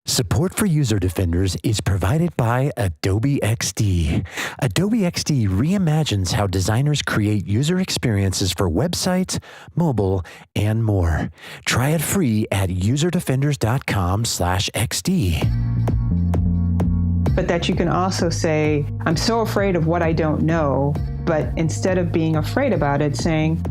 Support for User Defenders is provided by Adobe XD. Adobe XD reimagines how designers create user experiences for websites, mobile, and more. Try it free at userdefenders.com/XD. But that you can also say, I'm so afraid of what I don't know, but instead of being afraid about it, saying,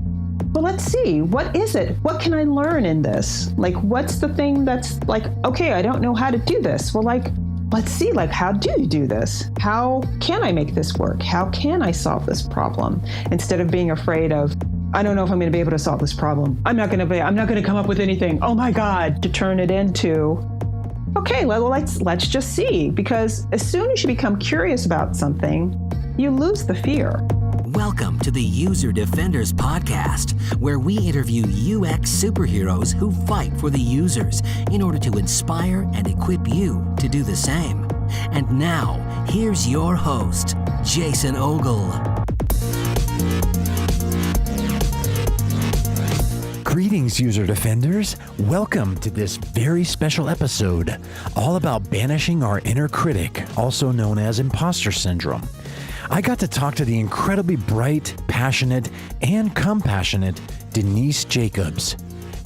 well, let's see, what is it? What can I learn in this? Like, what's the thing that's like, okay, I don't know how to do this. Well, like, let's see, like, how do you do this? How can I make this work? How can I solve this problem? Instead of being afraid of, I don't know if I'm going to be able to solve this problem. I'm not going to come up with anything. Oh my God, to turn it into, okay, well, let's just see. Because as soon as you become curious about something, you lose the fear. Welcome to the User Defenders Podcast, where we interview UX superheroes who fight for the users in order to inspire and equip you to do the same. And now, here's your host, Jason Ogle. Greetings, User Defenders. Welcome to this very special episode, all about banishing our inner critic, also known as imposter syndrome. I got to talk to the incredibly bright, passionate, and compassionate Denise Jacobs.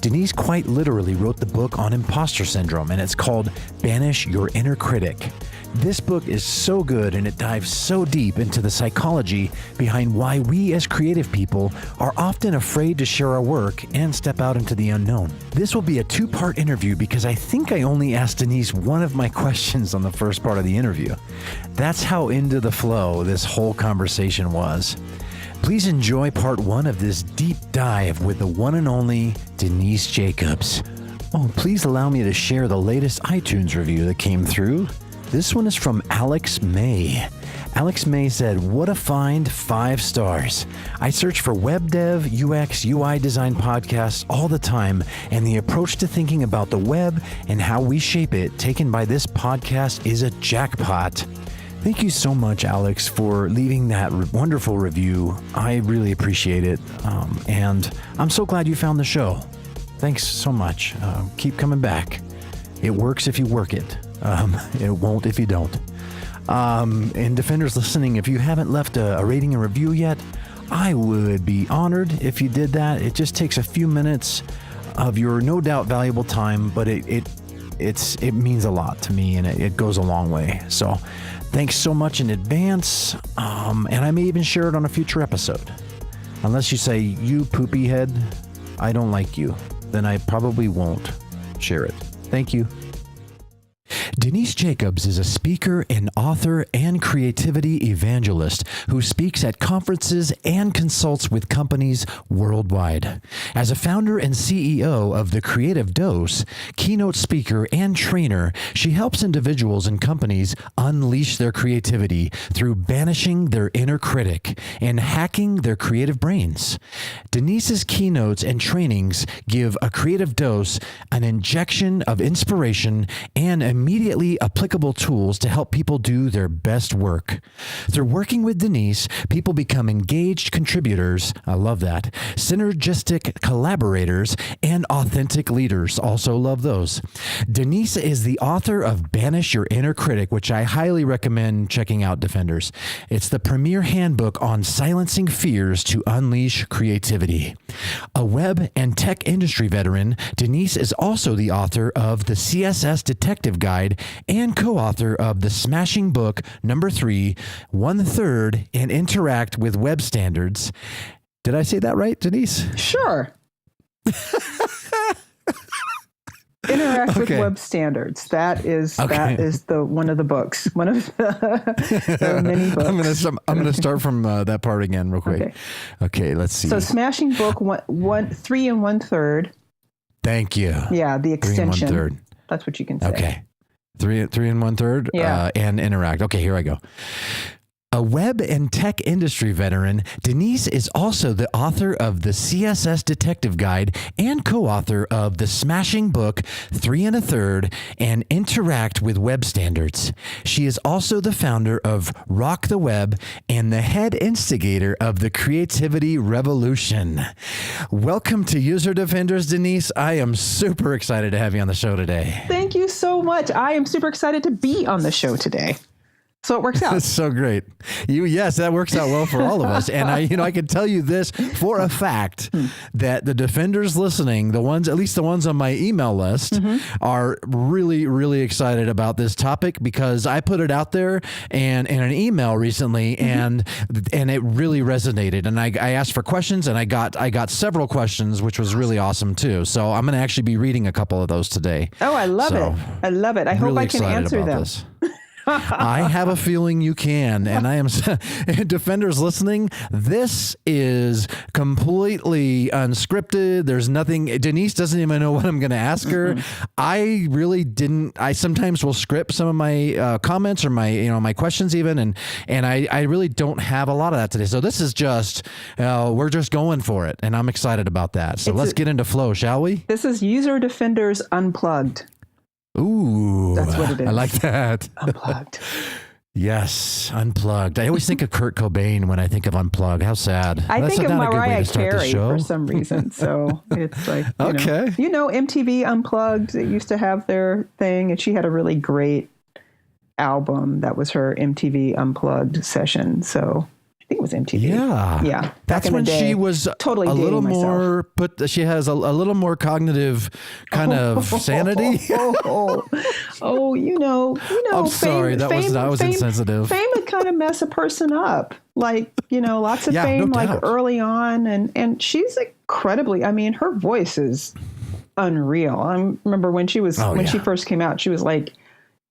Denise quite literally wrote the book on imposter syndrome, and it's called Banish Your Inner Critic. This book is so good, and it dives so deep into the psychology behind why we as creative people are often afraid to share our work and step out into the unknown. This will be a two-part interview because I think I only asked Denise one of my questions on the first part of the interview. That's how into the flow this whole conversation was. Please enjoy part one of this deep dive with the one and only Denise Jacobs. Oh, please allow me to share the latest iTunes review that came through. This one is from Alex May. Alex May said, "What a find, 5 stars. I search for web dev, UX, UI design podcasts all the time, and the approach to thinking about the web and how we shape it taken by this podcast is a jackpot." Thank you so much, Alex, for leaving that wonderful review. I really appreciate it, and I'm so glad you found the show. Thanks so much. Keep coming back. It works if you work it. It won't if you don't. And Defenders listening, if you haven't left a rating and review yet, I would be honored if you did that. It just takes a few minutes of your no doubt valuable time, but it means a lot to me, and it goes a long way. So thanks so much in advance, and I may even share it on a future episode. Unless you say, "You poopy head, I don't like you," then I probably won't share it. Thank you. Denise Jacobs is a speaker, an author, and creativity evangelist who speaks at conferences and consults with companies worldwide. As a founder and CEO of The Creative Dose, keynote speaker, and trainer, she helps individuals and companies unleash their creativity through banishing their inner critic and hacking their creative brains. Denise's keynotes and trainings give a creative dose an injection of inspiration and immediately applicable tools to help people do their best work. Through working with Denise, people become engaged contributors, I love that, synergistic collaborators, and authentic leaders, also love those. Denise is the author of Banish Your Inner Critic, which I highly recommend checking out, Defenders. It's the premier handbook on silencing fears to unleash creativity. A web and tech industry veteran, Denise is also the author of the CSS Detective Guide and co-author of the smashing book number 3, 1/3, and Interact with Web Standards. Did I say that right, Denise? Sure. Interact with Web Standards. That is the one of the books. One of the many books. I'm gonna start from that part again real quick. Okay, let's see. So smashing book 3 1/3. Thank you. Yeah, the extension. 3 1/3. That's what you can say. Okay. 3 1/3. Yeah. And Interact. Okay, here I go. A web and tech industry veteran, Denise is also the author of the CSS Detective Guide and co-author of the smashing book 3 1/3 and Interact with Web Standards. She is also the founder of Rock the Web and the head instigator of the Creativity Revolution. Welcome to User Defenders, Denise. I am super excited to have you on the show today. Thank you so much. I am super excited to be on the show today. So it works out. That's so great. Yes, that works out well for all of us. And I can tell you this for a fact that the defenders listening, at least the ones on my email list, are really, really excited about this topic because I put it out there and in an email recently and it really resonated. And I asked for questions and I got several questions, which was really awesome too. So I'm going to actually be reading a couple of those today. Oh, I love it. I love it. I hope I can answer them. I have a feeling you can. And I am, defenders listening, this is completely unscripted. There's nothing, Denise doesn't even know what I'm going to ask her. I really didn't, I sometimes will script some of my comments or my questions even. And I really don't have a lot of that today. So this is just, we're just going for it. And I'm excited about that. So let's get into flow, shall we? This is User Defenders Unplugged. Ooh, that's what it is. I like that. Unplugged. Yes, Unplugged. I always think of Kurt Cobain when I think of Unplugged. How sad. I think of Mariah Carey for some reason. So it's like, okay. MTV Unplugged, they used to have their thing, and she had a really great album that was her MTV Unplugged session. So I think it was MTV. Yeah. That's when she was totally a little more, myself. she has a little more cognitive kind of sanity. I'm sorry. That was insensitive. Fame would kind of mess a person up. Like, lots of fame, no like doubt. early on. And she's incredibly, her voice is unreal. I remember when she first came out, she was like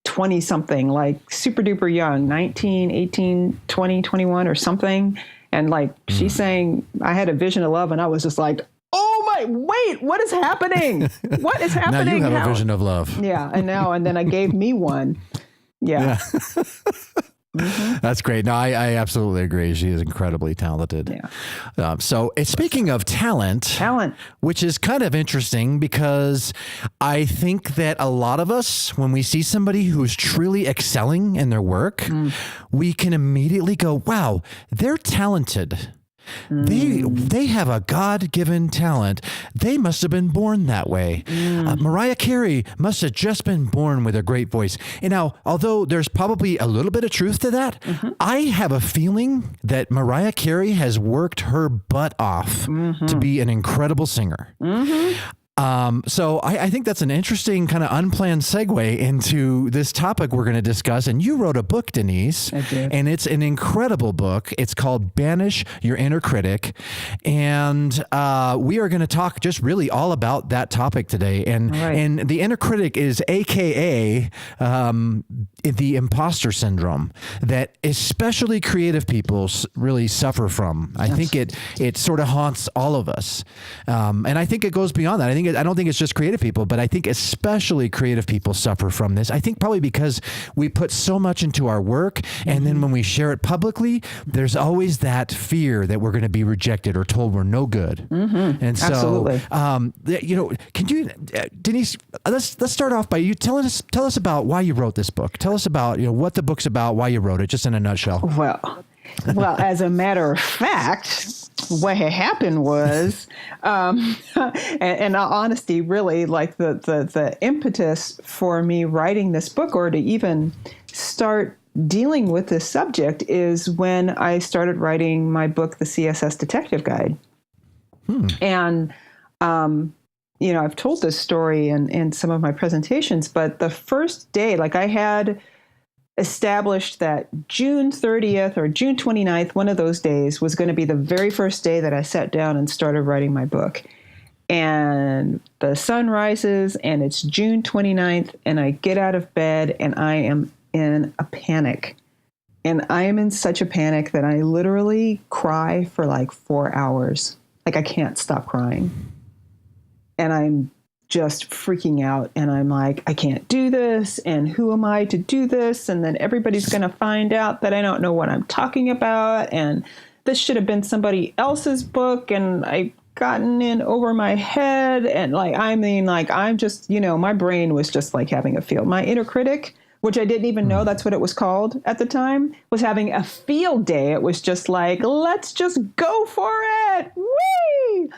20 something, like super duper young, 19, 18, 20, 21 or something. And like she's saying, I had a vision of love, and I was just like, wait, what is happening? What is happening? Now you have a vision of love. Yeah. And then I gave me one. Yeah. That's great. No, I absolutely agree. She is incredibly talented. Yeah. So speaking of talent, which is kind of interesting because I think that a lot of us, when we see somebody who's truly excelling in their work, we can immediately go, wow, they're talented. They have a God-given talent. They must have been born that way. Mariah Carey must have just been born with a great voice. And now, although there's probably a little bit of truth to that, I have a feeling that Mariah Carey has worked her butt off to be an incredible singer. So I think that's an interesting kind of unplanned segue into this topic we're going to discuss. And you wrote a book, Denise. I did. And it's an incredible book. It's called Banish Your Inner Critic. And we are going to talk just really all about that topic today. And the inner critic is AKA the imposter syndrome that especially creative people really suffer from. I think it sort of haunts all of us. And I think it goes beyond that. I don't think it's just creative people, but I think especially creative people suffer from this. I think probably because we put so much into our work, and then when we share it publicly, there's always that fear that we're going to be rejected or told we're no good. And so, absolutely. Can you, Denise? Let's start off by you tell us about why you wrote this book. Tell us about what the book's about, why you wrote it, just in a nutshell. Well, as a matter of fact, what had happened was, in all honesty, really, like the impetus for me writing this book or to even start dealing with this subject is when I started writing my book, The CSS Detective Guide. And, I've told this story in some of my presentations, but the first day, like I had established that June 30th or June 29th, one of those days was going to be the very first day that I sat down and started writing my book. And the sun rises and it's June 29th and I get out of bed and I am in a panic. And I am in such a panic that I literally cry for like 4 hours. Like I can't stop crying. And I'm just freaking out. And I'm like, I can't do this. And who am I to do this? And then everybody's going to find out that I don't know what I'm talking about. And this should have been somebody else's book. And I've gotten in over my head. And like, I mean, like, I'm just, my brain was just like having a field. My inner critic, which I didn't even know that's what it was called at the time, was having a field day. It was just like, let's just go for it. Whee!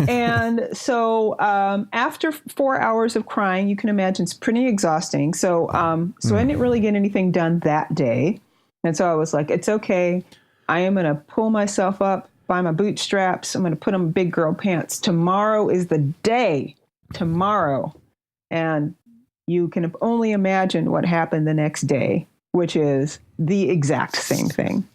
And so after 4 hours of crying, you can imagine it's pretty exhausting. So I didn't really get anything done that day. And so I was like, it's okay. I am going to pull myself up by my bootstraps. I'm going to put on big girl pants. Tomorrow is the day. Tomorrow. And you can only imagine what happened the next day, which is the exact same thing.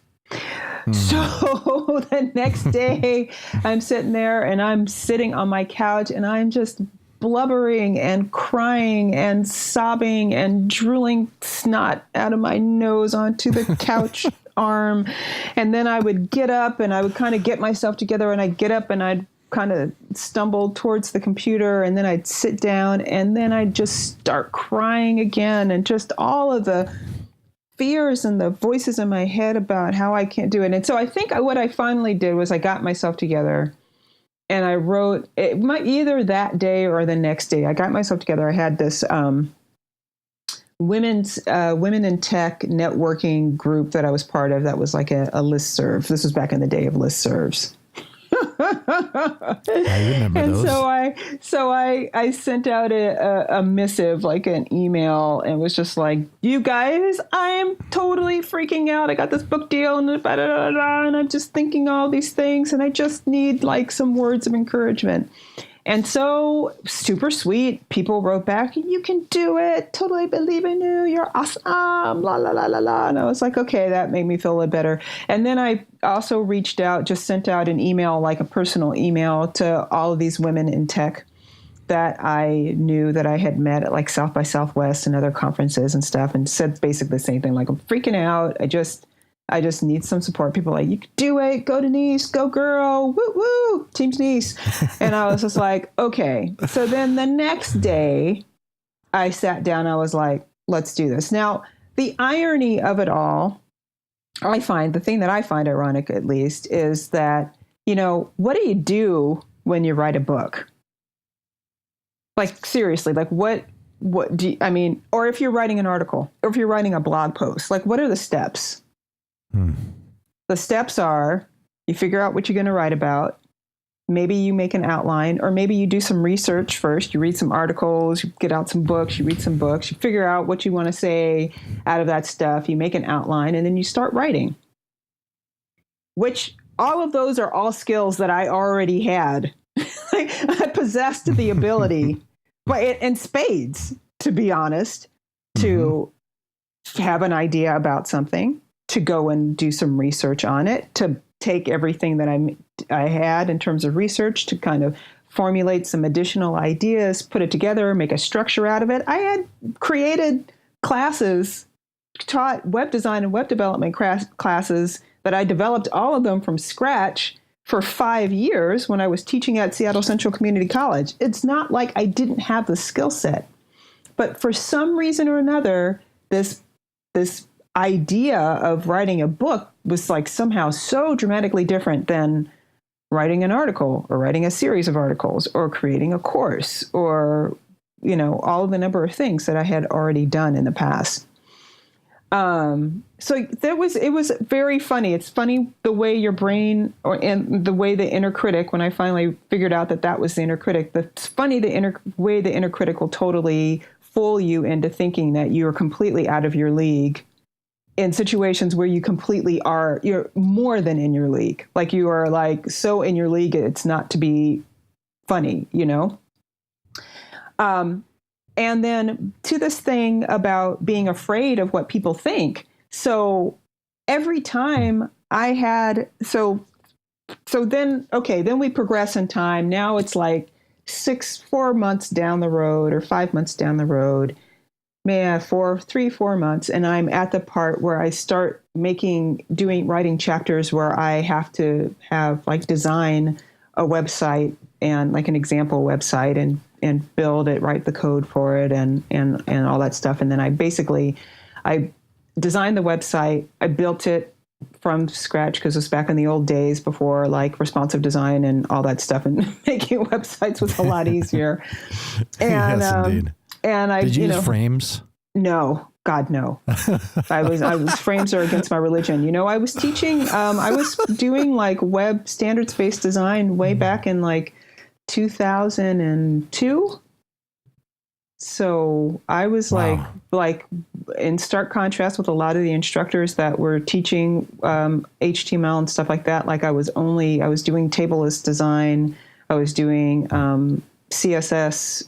So the next day, I'm sitting there and I'm sitting on my couch and I'm just blubbering and crying and sobbing and drooling snot out of my nose onto the couch arm. And then I would get up and I would kind of get myself together, and I'd get up and I'd kind of stumble towards the computer, and then I'd sit down, and then I'd just start crying again, and just all of the fears and the voices in my head about how I can't do it. And so I think what I finally did was I got myself together and I wrote it, either that day or the next day. I got myself together. I had this women in tech networking group that I was part of that was like a listserv. This was back in the day of listservs. I remember and those. So I sent out a missive, like an email, and was just like, you guys, I am totally freaking out. I got this book deal and and I'm just thinking all these things, and I just need like some words of encouragement. And so super sweet. People wrote back, you can do it. Totally believe in you. You're awesome. La, la, la, la, la. And I was like, okay, that made me feel a little better. And then I also reached out, just sent out an email, like a personal email to all of these women in tech that I knew that I had met at like South by Southwest and other conferences and stuff, and said basically the same thing. Like, I'm freaking out. I just need some support. People are like, you can do it. Go Denise. Go girl. Woo woo. Team Denise. And I was just like, okay. So then the next day I sat down. I was like, let's do this. Now, the irony of it all, the thing that I find ironic, at least, is that, what do you do when you write a book? Like, seriously, like what do you, or if you're writing an article, or if you're writing a blog post, like, what are the steps? The steps are, you figure out what you're going to write about. Maybe you make an outline, or maybe you do some research first. You read some articles, you get out some books, you read some books, you figure out what you want to say out of that stuff. You make an outline, and then you start writing. Which, all of those are all skills that I already had. I possessed the ability, but in spades, to be honest, to have an idea about something, to go and do some research on it, to take everything that I had in terms of research, to kind of formulate some additional ideas, put it together, make a structure out of it. I had created classes, taught web design and web development classes that I developed all of them from scratch for 5 years when I was teaching at Seattle Central Community College. It's not like I didn't have the skill set, but for some reason or another, this idea of writing a book was like somehow so dramatically different than writing an article or writing a series of articles or creating a course or, all of the number of things that I had already done in the past. So it was very funny. It's funny the way your brain and the way the inner critic, when I finally figured out that was the inner critic, it's funny the way the inner critic will totally fool you into thinking that you're completely out of your league in situations where you completely are, you're more than in your league. Like, you are like so in your league, it's not to be funny, And then to this thing about being afraid of what people think. So every time I had, then we progress in time. Now it's like 4 months down the road or 5 months down the road. 4 months. And I'm at the part where I start writing chapters where I have to have like design a website and like an example website and and build it, write the code for it, and all that stuff. And then I designed the website. I built it from scratch because it was back in the old days before like responsive design and all that stuff, and making websites was a lot easier. And yes, indeed. And I did you use frames? No, God, no. I was frames are against my religion. I was teaching. I was doing like web standards-based design way back in like 2002. So I was Wow. like in stark contrast with a lot of the instructors that were teaching HTML and stuff like that. Like I was doing tableless design. I was doing CSS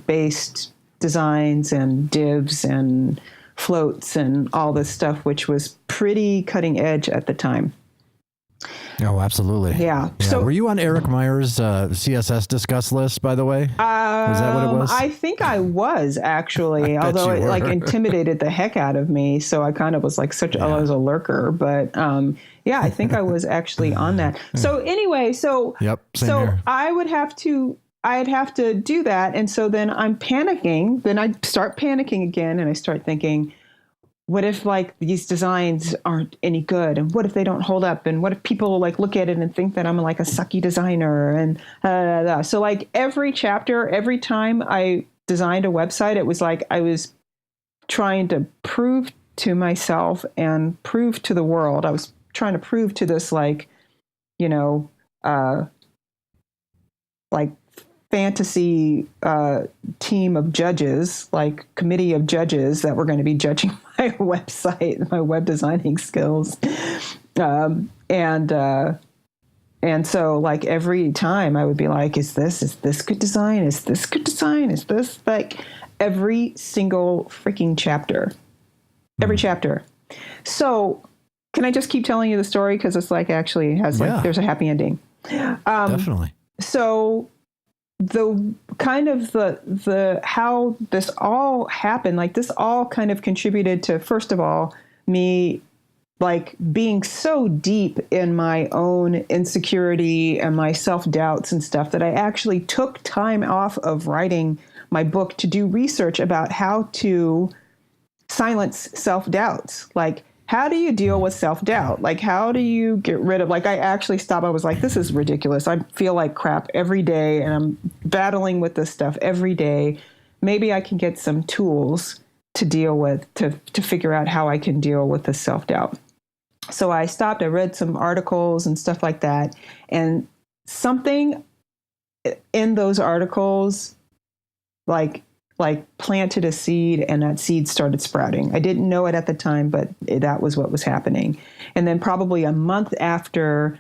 based designs and divs and floats and all this stuff, which was pretty cutting edge at the time. Oh, absolutely. Yeah. So were you on Eric Meyer's CSS discuss list, by the way? Was that what it was? I think I was actually, although it like intimidated the heck out of me. So I kind of was like I was a lurker, but yeah, I think I was actually on that. So anyway, yep, same here. I'd have to do that. And so then I'm panicking. Then I start panicking again, and I start thinking, what if like these designs aren't any good? And what if they don't hold up? And what if people like look at it and think that I'm like a sucky designer? And so like every chapter, every time I designed a website, it was like I was trying to prove to myself and prove to the world. I was trying to prove to this like fantasy team of judges, like committee of judges that were going to be judging my website, my web designing skills. And so like every time I would be like, is this good design? Is this good design? Is this like every single freaking chapter, every chapter. So can I just keep telling you the story? Cause it's like actually has like, there's a happy ending. Definitely. So the kind of the how this all happened, like this all kind of contributed to, first of all, me like being so deep in my own insecurity and my self-doubts and stuff that I actually took time off of writing my book to do research about how to silence self-doubts. Like, how do you deal with self-doubt? Like, how do you get rid of, like, I actually stopped. I was like, this is ridiculous. I feel like crap every day, and I'm battling with this stuff every day. Maybe I can get some tools to deal with, to figure out how I can deal with this self-doubt. So I stopped. I read some articles and stuff like that. And something in those articles, like planted a seed, and that seed started sprouting. I didn't know it at the time, but that was what was happening. And then probably a month after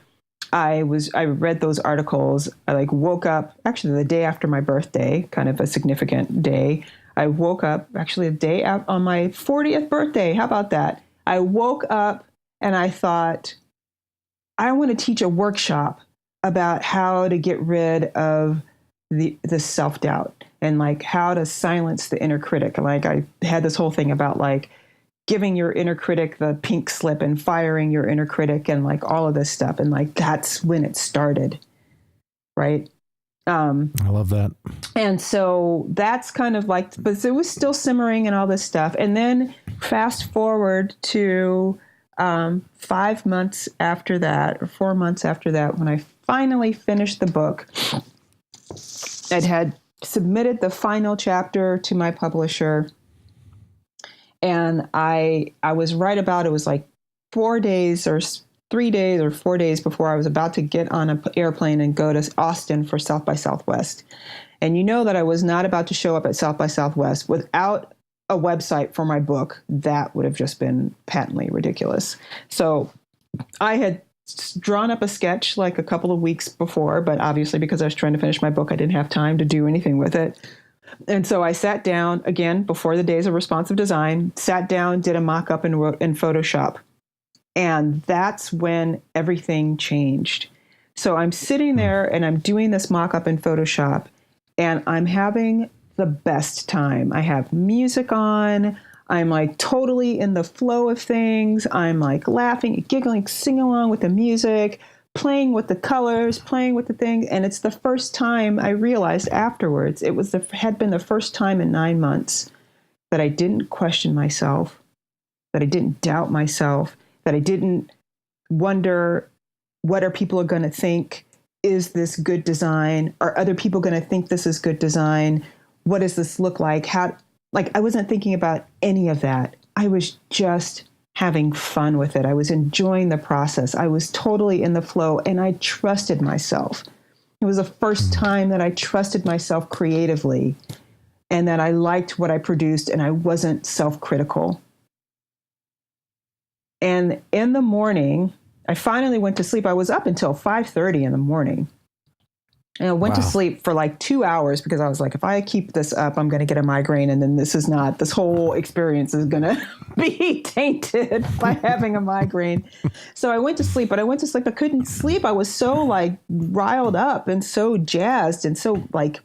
I read those articles, I like woke up, actually the day after my birthday, kind of a significant day. I woke up actually a day out on my 40th birthday. How about that? I woke up and I thought, I want to teach a workshop about how to get rid of the self-doubt and like how to silence the inner critic. Like I had this whole thing about like giving your inner critic the pink slip and firing your inner critic and like all of this stuff. And like, that's when it started. Right. I love that. And so that's kind of like, but it was still simmering and all this stuff. And then fast forward to 5 months after that, or 4 months after that, when I finally finished the book, I had submitted the final chapter to my publisher, and I was right about, it was like 4 days or 3 days or 4 days before I was about to get on an airplane and go to Austin for South by Southwest. And you know that I was not about to show up at South by Southwest without a website for my book. That would have just been patently ridiculous. So I had drawn up a sketch like a couple of weeks before, but obviously because I was trying to finish my book, I didn't have time to do anything with it. And so I sat down again before the days of responsive design, sat down, did a mock-up in Photoshop. And that's when everything changed. So I'm sitting there and I'm doing this mock-up in Photoshop, and I'm having the best time. I have music on. I'm like totally in the flow of things. I'm like laughing, giggling, singing along with the music, playing with the colors, playing with the thing. And it's the first time I realized afterwards, had been the first time in 9 months that I didn't question myself, that I didn't doubt myself, that I didn't wonder, what are people going to think? Is this good design? Are other people going to think this is good design? What does this look like? I wasn't thinking about any of that. I was just having fun with it. I was enjoying the process. I was totally in the flow, and I trusted myself. It was the first time that I trusted myself creatively, and that I liked what I produced, and I wasn't self-critical. And in the morning, I finally went to sleep. I was up until 5:30 in the morning. And I went to sleep for like 2 hours because I was like, if I keep this up, I'm going to get a migraine. And then this whole experience is going to be tainted by having a migraine. So I went to sleep, but I went to sleep. I couldn't sleep. I was so like riled up and so jazzed and so like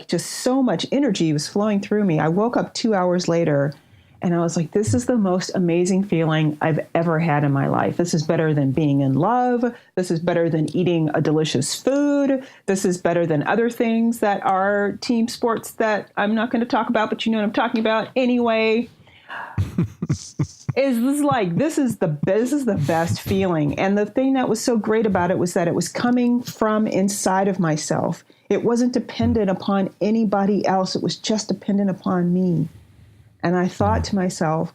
just so much energy was flowing through me. I woke up 2 hours later and I was like, this is the most amazing feeling I've ever had in my life. This is better than being in love. This is better than eating a delicious food. This is better than other things that are team sports that I'm not going to talk about, but you know what I'm talking about anyway. This is the best feeling. And the thing that was so great about it was that it was coming from inside of myself. It wasn't dependent upon anybody else. It was just dependent upon me. And I thought to myself,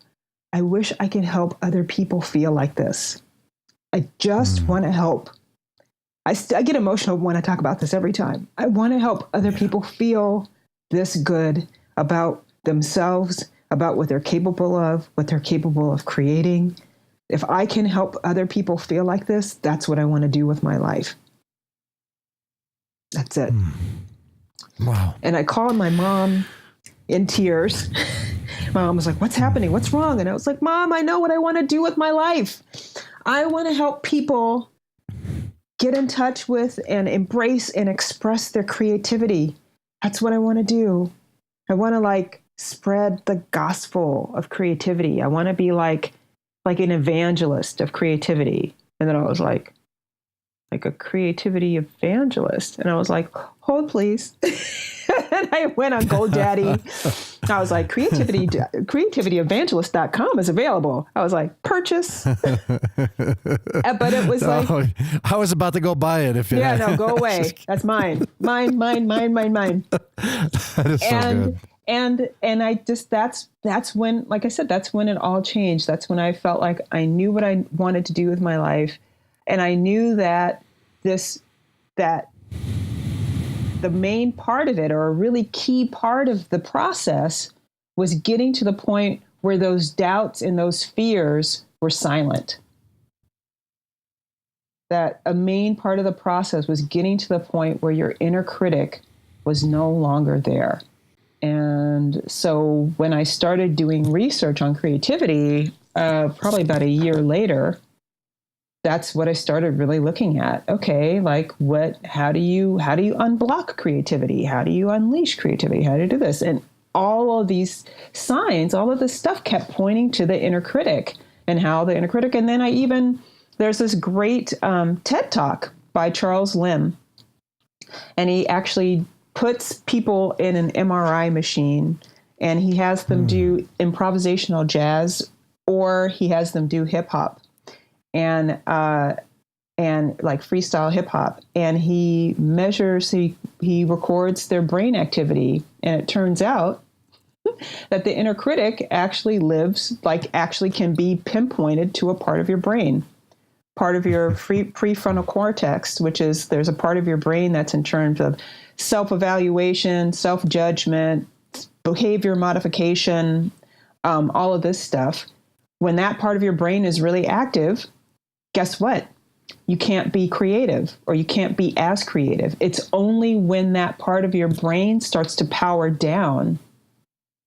I wish I could help other people feel like this. I just want to help. I get emotional when I talk about this every time. I want to help other people feel this good about themselves, about what they're capable of, what they're capable of creating. If I can help other people feel like this, that's what I want to do with my life. That's it. Wow. And I called my mom in tears. My mom was like, what's happening? What's wrong? And I was like, Mom, I know what I want to do with my life. I want to help people get in touch with and embrace and express their creativity. That's what I want to do. I want to spread the gospel of creativity. I want to be like an evangelist of creativity. And then I was like a creativity evangelist. And I was like, hold please. And I went on GoDaddy. I was like, creativityevangelist.com is available. I was like, purchase. But it was like, I was about to go buy it. No, go away. That's mine. Mine. That is so good. And I just, that's when, like I said, that's when it all changed. That's when I felt like I knew what I wanted to do with my life. And I knew that the main part of it, or a really key part of the process, was getting to the point where those doubts and those fears were silent. That a main part of the process was getting to the point where your inner critic was no longer there. And so when I started doing research on creativity, probably about a year later, that's what I started really looking at. Okay, how do you unblock creativity? How do you unleash creativity? How do you do this? And all of these signs, all of this stuff kept pointing to the inner critic and how the inner critic. And then there's this great TED Talk by Charles Lim. And he actually puts people in an MRI machine and he has them do improvisational jazz, or he has them do hip hop. And like freestyle hip hop, and he records their brain activity, and it turns out that the inner critic actually can be pinpointed to a part of your brain, part of your prefrontal cortex, which is, there's a part of your brain that's in terms of self-evaluation, self-judgment, behavior modification, all of this stuff. When that part of your brain is really active, guess what? You can't be creative, or you can't be as creative. It's only when that part of your brain starts to power down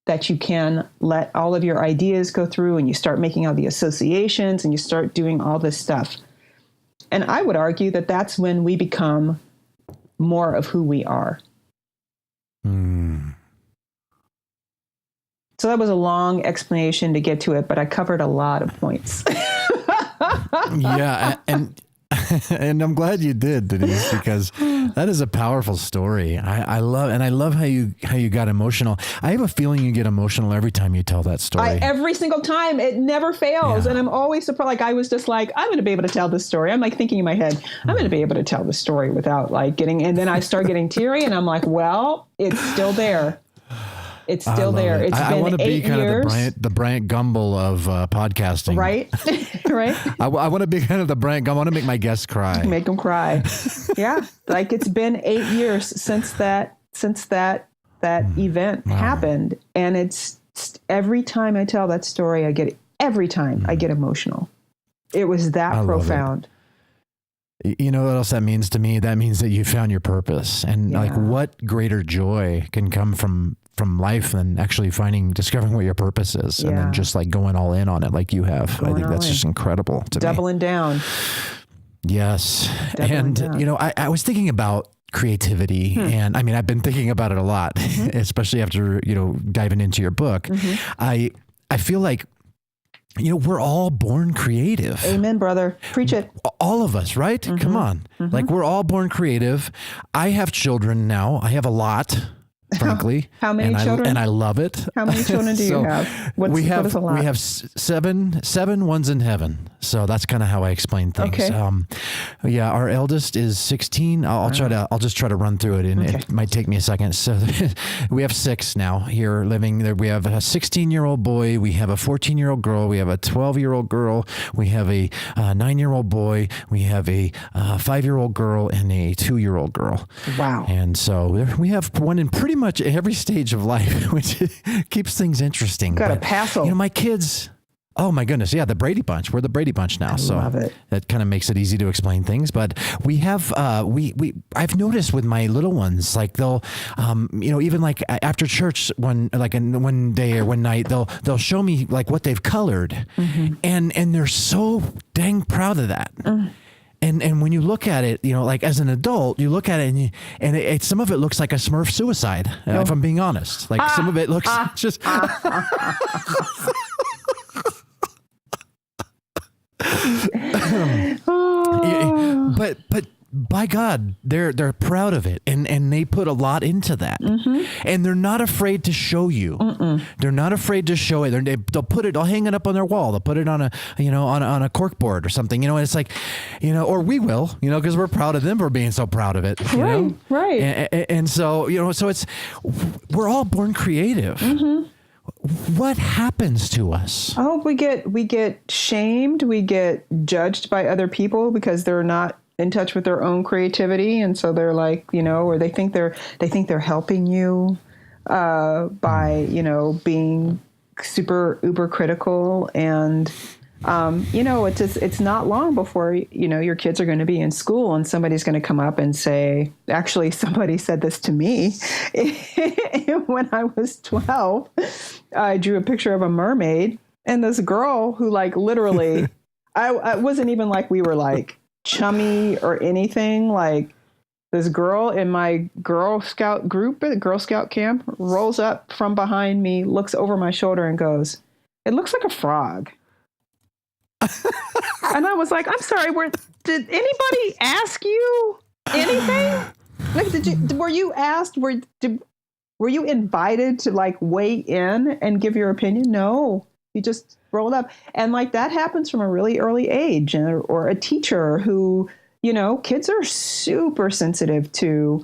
that you can let all of your ideas go through, and you start making all the associations, and you start doing all this stuff. And I would argue that that's when we become more of who we are. So that was a long explanation to get to it, but I covered a lot of points. Yeah. And And I'm glad you did, Denise, because that is a powerful story. I love how you got emotional. I have a feeling you get emotional every time you tell that story. Every single time. It never fails. Yeah. And I'm always surprised. Like I was just like, I'm going to be able to tell this story. I'm like thinking in my head, I'm going to be able to tell the story without like and then I start getting teary and I'm like, well, it's still there. It's still there. It. It's I been want to be 8 kind years. of the Bryant Gumbel of podcasting. Right. Right. I want to be kind of the Bryant Gumbel. I want to make my guests cry. Make them cry. Yeah. Like it's been 8 years since that event happened. And it's every time I tell that story, I get emotional. It was that profound. You know what else that means to me? That means that you found your purpose. And like what greater joy can come from life than actually discovering what your purpose is and then just like going all in on it like you have. I think that's just incredible to me. Doubling down. Yes. You know, I was thinking about creativity and I mean, I've been thinking about it a lot, especially after, you know, diving into your book. I feel like, you know, we're all born creative. Amen, brother. Preach it. All of us, right? Come on. Like we're all born creative. I have children now. I have a lot, frankly. How many children? And I love it. How many children do you have? We have seven ones in heaven. So that's kind of how I explain things. Okay. Our eldest is 16. I'll just try to run through it, and it might take me a second. So we have 6 now here living there. We have a 16-year-old boy. We have a 14-year-old girl. We have a 12-year-old girl. We have a 9-year-old boy. We have a 5-year-old girl and a 2-year-old girl. Wow. And so we have one in pretty much every stage of life, which keeps things interesting. Got a passel. You know, my kids. Oh my goodness. Yeah. The Brady Bunch. We're the Brady Bunch now. I love it. That kind of makes it easy to explain things, but we have, I've noticed with my little ones, like they'll, you know, even like after church one day or one night, they'll show me like what they've colored and they're so dang proud of that. And when you look at it, you know, like as an adult, you look at it and some of it looks like a Smurf suicide, if I'm being honest. Like some of it looks just... but by God, they're proud of it, and they put a lot into that, and they're not afraid to show you. They're not afraid to show it. They'll hang it up on their wall. They'll put it on a cork board or something. You know, and it's like, you know, or we will, you know, because we're proud of them for being so proud of it. You know? Right. And so, you know, so we're all born creative. What happens to us? Oh, we get shamed. We get judged by other people because they're not in touch with their own creativity, and so they're like, you know, or they think they're helping you by, you know, being super uber critical. And you know, it's not long before, you know, your kids are going to be in school and somebody's going to come up and say, actually, somebody said this to me when I was 12. I drew a picture of a mermaid, and this girl who like literally, I wasn't even like we were like chummy or anything. Like this girl in my Girl Scout group at Girl Scout camp rolls up from behind me, looks over my shoulder and goes, "It looks like a frog." And I was like, I'm sorry, did anybody ask you anything? Like, were you asked, were you invited to like weigh in and give your opinion? No, you just rolled up. And like that happens from a really early age, or a teacher who, you know, kids are super sensitive to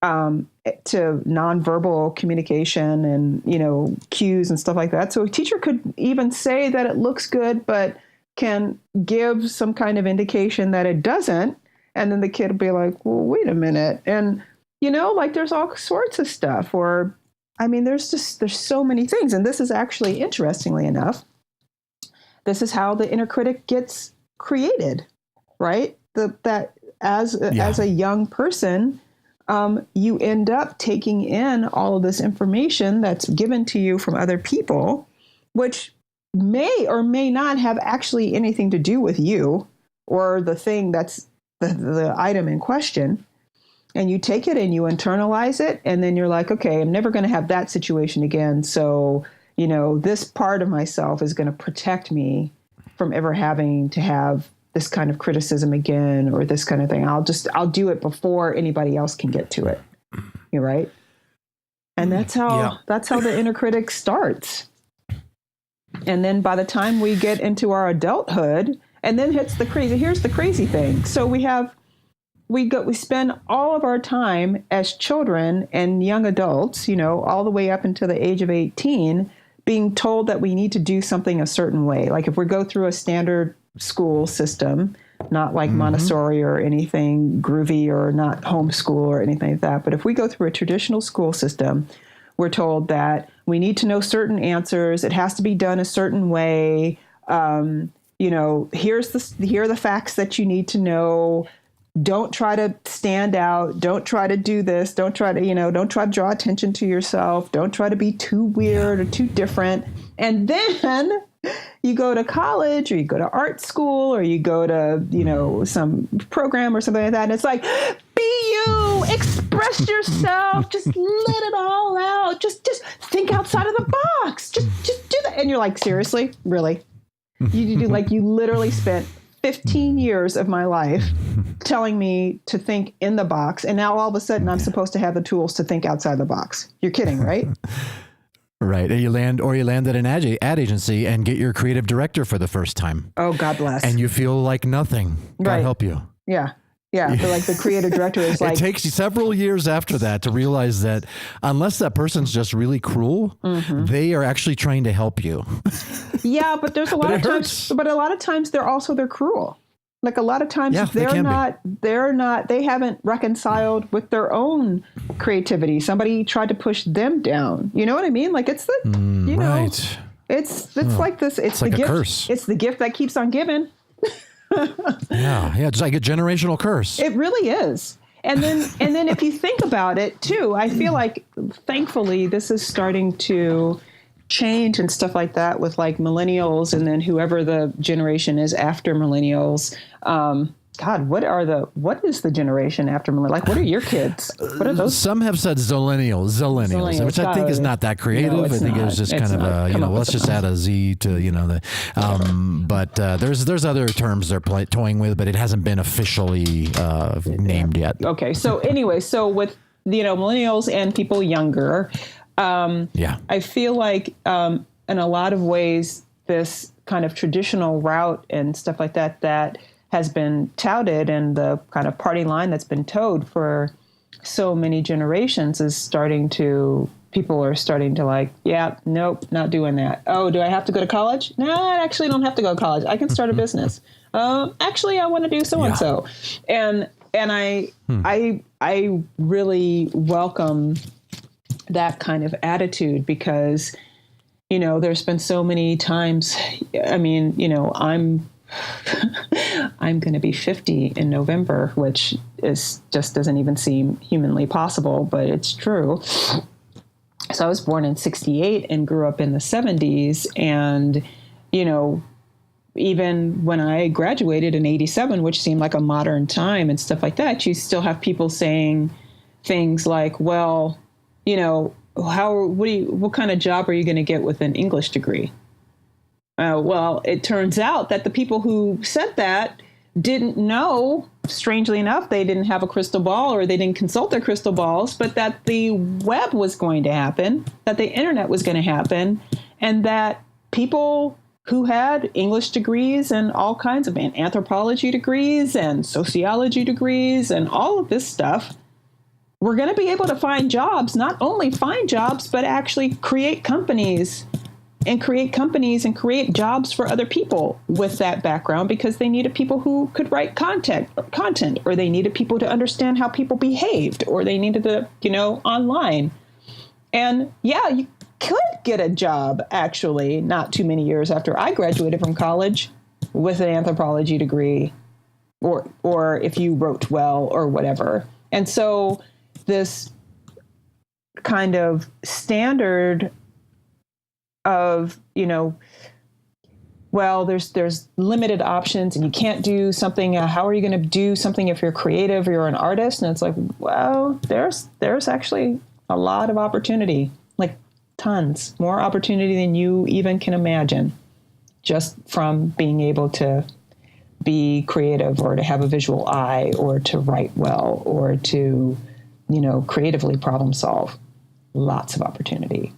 nonverbal communication and, you know, cues and stuff like that. So a teacher could even say that it looks good, but can give some kind of indication that it doesn't. And then the kid will be like, well, wait a minute. And, you know, like there's all sorts of stuff, or, I mean, there's so many things. And this is actually, interestingly enough, this is how the inner critic gets created, right? That as a young person, you end up taking in all of this information that's given to you from other people, which may or may not have actually anything to do with you or the thing that's the item in question. And you take it and you internalize it. And then you're like, okay, I'm never going to have that situation again. So, you know, this part of myself is going to protect me from ever having to have this kind of criticism again, or this kind of thing. I'll do it before anybody else can get to it. You're right. And that's how the inner critic starts. And then by the time we get into our adulthood, and then here's the crazy thing. So we spend all of our time as children and young adults, all the way up until the age of 18, being told that we need to do something a certain way. Like if we go through a standard school system, not like Montessori or anything groovy, or not homeschool or anything like that. But if we go through a traditional school system, we're told that we need to know certain answers. It has to be done a certain way. Here are the facts that you need to know. Don't try to stand out. Don't try to do this. Don't try to draw attention to yourself. Don't try to be too weird or too different. And then you go to college, or you go to art school, or you go to, some program or something like that. And it's like, be you, express yourself, just let it all out. Just think outside of the box. Just do that. And you're like, seriously? Really? You literally spent 15 years of my life telling me to think in the box. And now all of a sudden I'm supposed to have the tools to think outside the box. You're kidding, right? Right. You land at an ad agency and get your creative director for the first time. Oh, God bless. And you feel like nothing. God help you. Yeah. Yeah. But like the creative director is like. It takes you several years after that to realize that unless that person's just really cruel, they are actually trying to help you. Yeah. But there's a lot of times, they're cruel. Like a lot of times they haven't reconciled with their own creativity. Somebody tried to push them down. You know what I mean? Like it's the, right. It's like this. It's the like gift. A curse. It's the gift that keeps on giving. Yeah. It's like a generational curse. It really is. And then if you think about it too, I feel like thankfully this is starting to change and stuff like that with like millennials, and then whoever the generation is after millennials. God, what is the generation after millennials? Like, what are your kids? What are those? Some have said zillennials, which I think is not that creative. No, I think it was just kind of let's just add a Z to, but there's other terms they're toying with, but it hasn't been officially named yet. Okay. So anyway, with, millennials and people younger, I feel like, in a lot of ways, this kind of traditional route and stuff like that has been touted, and the kind of party line that's been towed for so many generations people are starting to like, yeah, nope, not doing that. Oh, do I have to go to college? No, I actually don't have to go to college. I can start a business. Actually, I want to do so-and-so. And I really welcome that kind of attitude, because, there's been so many times, I'm going to be 50 in November, which just doesn't even seem humanly possible, but it's true. So I was born in 68 and grew up in the 70s. And, even when I graduated in 87, which seemed like a modern time and stuff like that, you still have people saying things like, well, what kind of job are you going to get with an English degree? Well, it turns out that the people who said that didn't know, strangely enough, they didn't have a crystal ball, or they didn't consult their crystal balls, but that the web was going to happen, that the internet was going to happen, and that people who had English degrees and all kinds of anthropology degrees and sociology degrees and all of this stuff were going to be able to find jobs, not only find jobs, but actually create companies and create jobs for other people with that background, because they needed people who could write content, or they needed people to understand how people behaved, or they needed to, online. And yeah, you could get a job actually not too many years after I graduated from college with an anthropology degree, or if you wrote well or whatever. And so this kind of standard of, well, there's limited options and you can't do something. How are you going to do something if you're creative or you're an artist? And it's like, well, there's actually a lot of opportunity, like tons more opportunity than you even can imagine, just from being able to be creative or to have a visual eye or to write well or to, creatively problem solve. Lots of opportunity.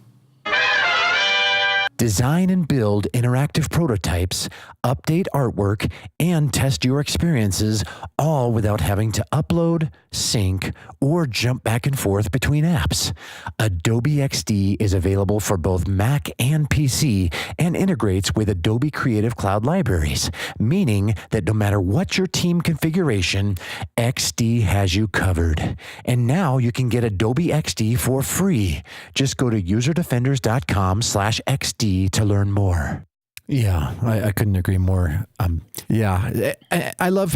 Design and build interactive prototypes, update artwork, and test your experiences, all without having to upload, sync, or jump back and forth between apps. Adobe XD is available for both Mac and PC and integrates with Adobe Creative Cloud libraries, meaning that no matter what your team configuration, XD has you covered. And now you can get Adobe XD for free. Just go to userdefenders.com/XD to learn more. Yeah, I couldn't agree more. I love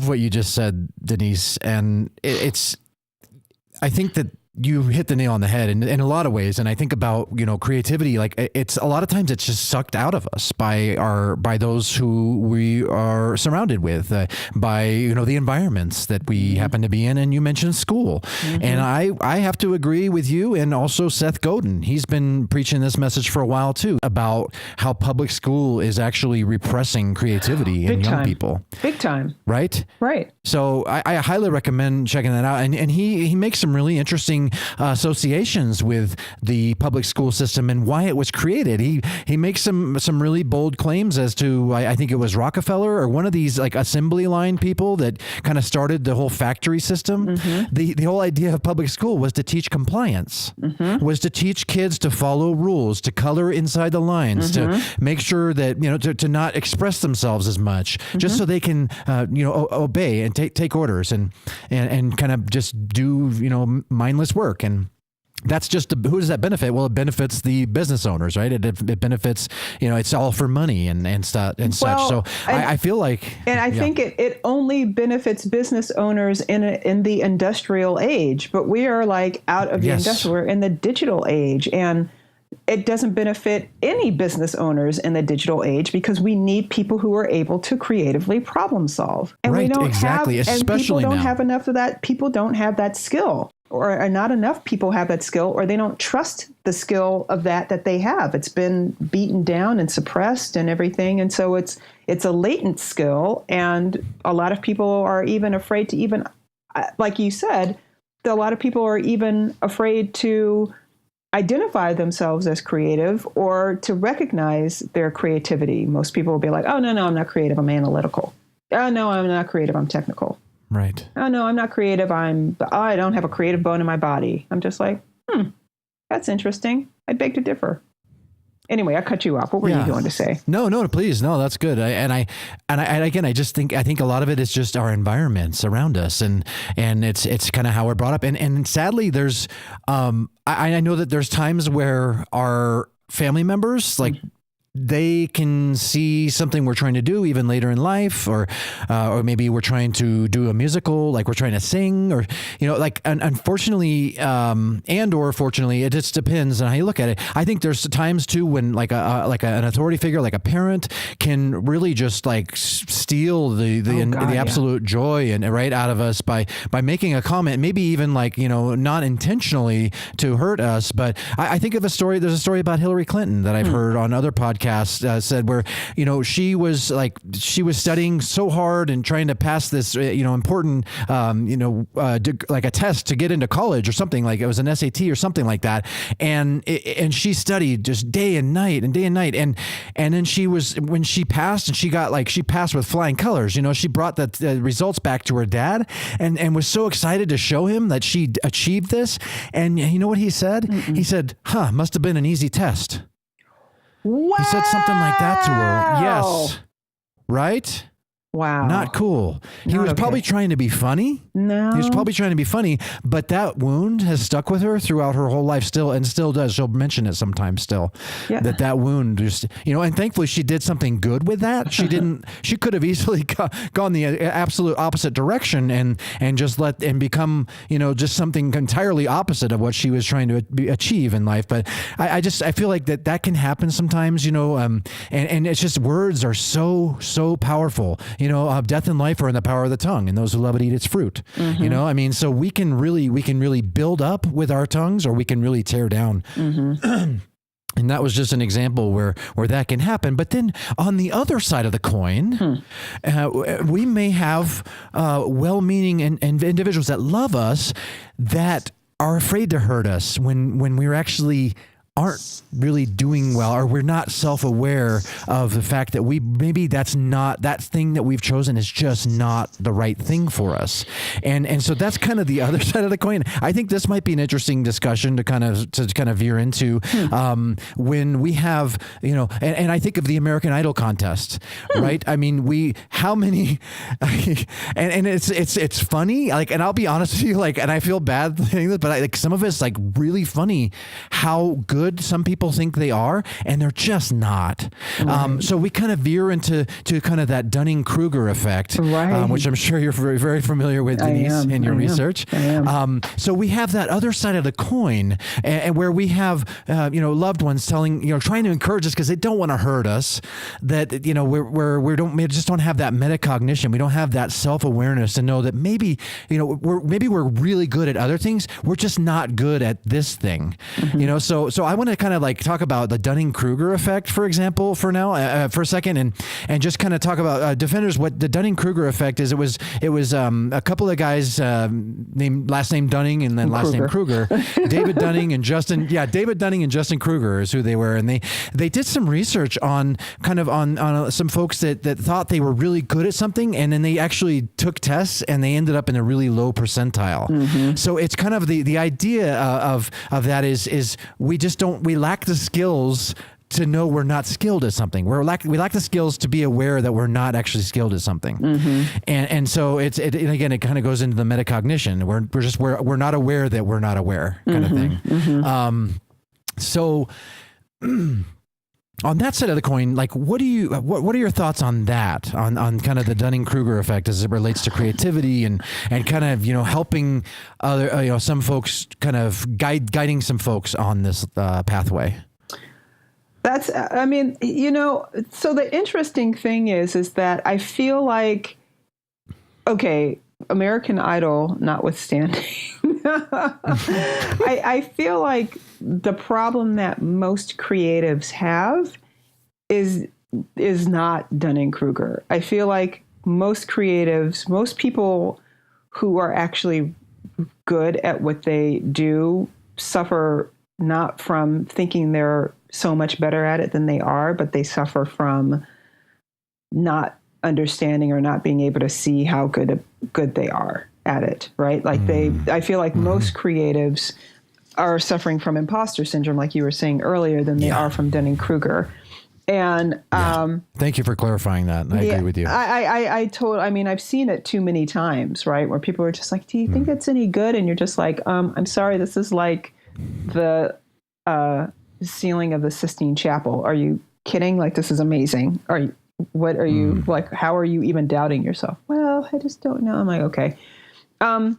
what you just said, Denise. And I think that you hit the nail on the head in a lot of ways. And I think about, creativity, like it's a lot of times it's just sucked out of us by those who we are surrounded with, by, the environments that we happen to be in. And you mentioned school. And I have to agree with you and also Seth Godin. He's been preaching this message for a while too, about how public school is actually repressing creativity in young people. Big time. Right? Right. So I highly recommend checking that out. And he makes some really interesting associations with the public school system and why it was created. He makes some really bold claims as to, I think it was Rockefeller or one of these like assembly line people that kind of started the whole factory system. The whole idea of public school was to teach compliance, was to teach kids to follow rules, to color inside the lines, to make sure that, to not express themselves as much, just so they can, obey and take orders and kind of just do, mindless work. And that's just who does that benefit? Well, it benefits the business owners, right? It benefits, it's all for money and stuff and such. So I feel like, and I think it only benefits business owners in the industrial age, but we are like out of the industrial, we're in the digital age, and it doesn't benefit any business owners in the digital age because we need people who are able to creatively problem solve. And right, we don't exactly, have, especially and people don't now. have enough of that. People don't have that skill, or not enough people have that skill, or they don't trust the skill of that they have. It's been beaten down and suppressed and everything. And so it's a latent skill. And a lot of people are even afraid to even, like you said, a lot of people are even afraid to identify themselves as creative or to recognize their creativity. Most people will be like, oh, no, I'm not creative. I'm analytical. Oh, no, I'm not creative. I'm technical. Right. Oh, no, I'm not creative. I don't have a creative bone in my body. I'm just like, that's interesting. I beg to differ. Anyway, I cut you off. What were you going to say? No, please. No, that's good. I think a lot of it is just our environments around us, and it's kind of how we're brought up. And sadly, there's, I know that there's times where our family members, like, they can see something we're trying to do even later in life, or maybe we're trying to do a musical, like we're trying to sing, or, unfortunately, or fortunately, it just depends on how you look at it. I think there's times too when like an authority figure, like a parent, can really just like steal the absolute joy and right out of us by making a comment, maybe even like, not intentionally to hurt us. But I think of a story. There's a story about Hillary Clinton that I've heard on other podcasts. Said where she was studying so hard and trying to pass this important like a test to get into college or something, like it was an SAT or something like that, and she studied just day and night and then when she passed and she passed with flying colors. She brought the results back to her dad and was so excited to show him that she achieved this. And you know what he said? He said, must have been an easy test. Wow. He said something like that to her. Yes. Right? Wow. Not cool. He was probably trying to be funny. No. He was probably trying to be funny, but that wound has stuck with her throughout her whole life still, and still does. She'll mention it sometimes still. Yeah. That wound just, and thankfully she did something good with that. She didn't, she could have easily gone the absolute opposite direction and just become, just something entirely opposite of what she was trying to achieve in life. But I feel like that can happen sometimes, and it's just, words are so powerful. Death and life are in the power of the tongue, and those who love it eat its fruit. So we can really build up with our tongues, or we can really tear down. And that was just an example where that can happen. But then on the other side of the coin, we may have well-meaning and individuals that love us that are afraid to hurt us when we're actually aren't really doing well, or we're not self-aware of the fact that maybe that's not, that thing that we've chosen is just not the right thing for us. And so that's kind of the other side of the coin. I think this might be an interesting discussion to kind of veer into when we have, and I think of the American Idol contest, right? I mean, how many, and it's funny, like, and I'll be honest with you, like, and I feel bad saying this, but some of it's like really funny how good some people think they are, and they're just not. Right. So we kind of veer into kind of that Dunning Kruger effect, right. Which I'm sure you're very, very familiar with, Denise, in your research. So we have that other side of the coin, and where we have loved ones trying to encourage us because they don't want to hurt us. That we just don't have that metacognition. We don't have that self-awareness to know that maybe we're really good at other things. We're just not good at this thing. So I want to kind of like talk about the Dunning Kruger effect, for example, for a second, and just kind of talk about defenders. What the Dunning Kruger effect is? It was a couple of guys last name Dunning and then last name Kruger, David Dunning and Justin Kruger is who they were, and they did some research on some folks that thought they were really good at something, and then they actually took tests and they ended up in a really low percentile. So it's kind of the idea of that is we lack the skills to know we're not skilled at something. We lack the skills to be aware that we're not actually skilled at something. And so it kind of goes into the metacognition. We're not aware that we're not aware kind of thing. So on that side of the coin, like, what are your thoughts on that, on kind of the Dunning Kruger effect as it relates to creativity and kind of, helping other, some folks, kind of guiding some folks on this pathway? That's, so the interesting thing is that I feel like, okay, American Idol notwithstanding, I feel like the problem that most creatives have is not Dunning Kruger. I feel like most creatives, most people who are actually good at what they do suffer not from thinking they're so much better at it than they are, but they suffer from not understanding or not being able to see how good they are at it, right? Like I feel like most creatives are suffering from imposter syndrome, like you were saying earlier, than they are from Dunning Kruger. And thank you for clarifying that. I agree with you. I've seen it too many times, right? Where people are just like, do you think it's any good? And you're just like, I'm sorry, this is like the ceiling of the Sistine Chapel. Are you kidding? Like, this is amazing. What are you like? How are you even doubting yourself? Well, I just don't know. I'm like, okay. And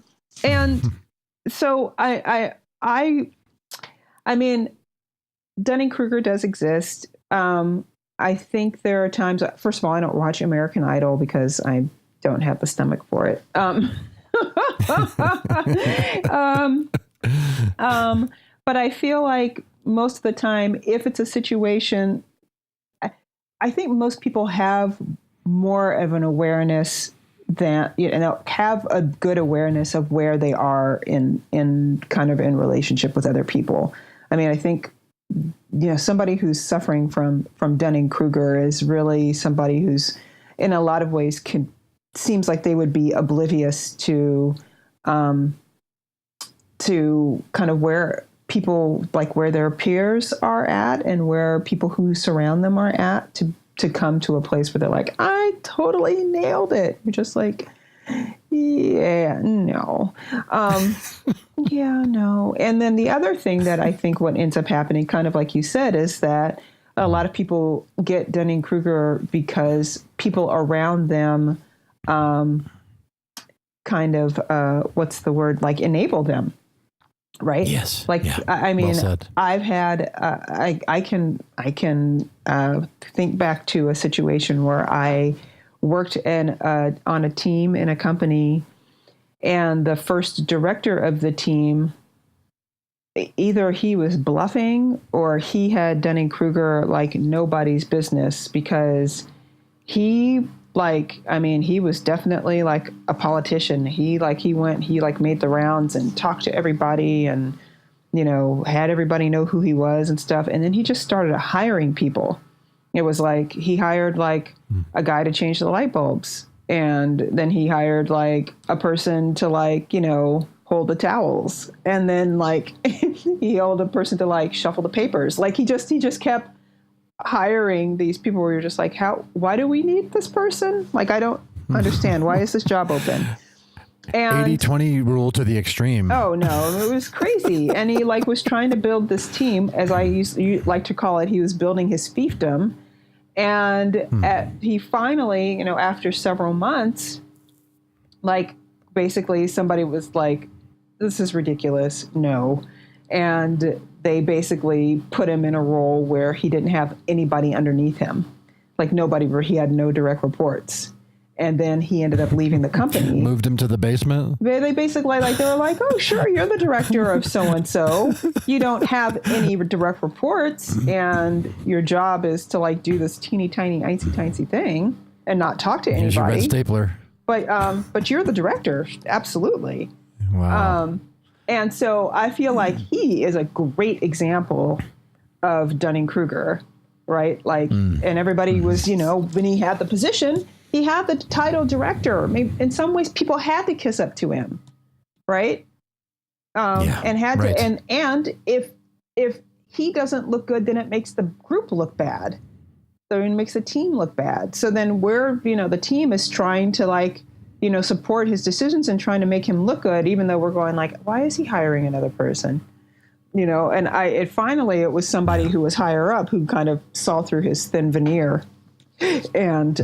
so I mean, Dunning Kruger does exist. I think there are times, first of all, I don't watch American Idol because I don't have the stomach for it. But I feel like most of the time, if it's a situation, I think most people have more of an awareness that, have a good awareness of where they are in kind of in relationship with other people. I mean, I think, somebody who's suffering from Dunning Kruger is really somebody who's in a lot of ways seems like they would be oblivious to kind of where people, like where their peers are at and where people who surround them are at to come to a place where they're like, I totally nailed it. You're just like, yeah, no. Yeah, no. And then the other thing that I think what ends up happening, kind of like you said, is that a lot of people get Dunning Kruger because people around them kind of, what's the word, like enable them. Right. Yes. Like, yeah. I mean, well I've had, I can think back to a situation where I worked on a team in a company, and the first director of the team either he was bluffing or he had Dunning Kruger like nobody's business, because he he was definitely like a politician. He made the rounds and talked to everybody and, had everybody know who he was and stuff. And then he just started hiring people. It was like he hired like a guy to change the light bulbs. And then he hired like a person to like, hold the towels. And then like he hired a person to like shuffle the papers. Like he just kept hiring these people where you're just like, why do we need this person? Like, I don't understand. Why is this job open? And 80-20 rule to the extreme. Oh no, it was crazy. And he like was trying to build this team, as I like to call it. He was building his fiefdom. And he finally, after several months, like basically somebody was like, this is ridiculous. No. And they basically put him in a role where he didn't have anybody underneath him, like nobody, where he had no direct reports. And then he ended up leaving the company. Moved him to the basement? They basically they were like, oh, sure, you're the director of so-and-so. You don't have any direct reports, and your job is to like do this teeny tiny, icy thing and not talk to anybody. Here's your red stapler. But you're the director. Absolutely. Wow. And so I feel like he is a great example of Dunning Kruger, right? Like, and everybody was, when he had the position, he had the title director. Maybe in some ways, people had to kiss up to him, right? And had to, and if he doesn't look good, then it makes the group look bad. So it makes the team look bad. So then the team is trying to like, support his decisions and trying to make him look good, even though we're going like, why is he hiring another person? And it was somebody who was higher up who kind of saw through his thin veneer and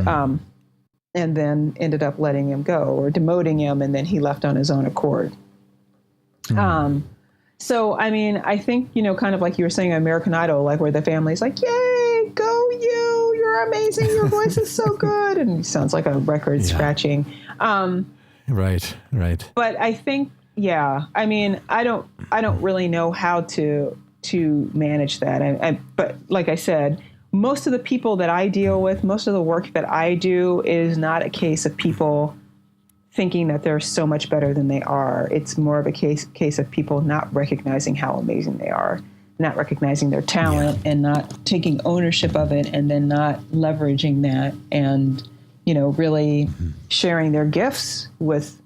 then ended up letting him go or demoting him. And then he left on his own accord. So, I mean, I think, kind of like you were saying, American Idol, like where the family's like, yay, go you, you're amazing. Your voice is so good. And he sounds like a record scratching. Right. But I think, I mean, I don't really know how to manage that. But like I said, most of the people that I deal with, most of the work that I do is not a case of people thinking that they're so much better than they are. It's more of a case of people not recognizing how amazing they are, not recognizing their talent and not taking ownership of it, and then not leveraging that and, really sharing their gifts with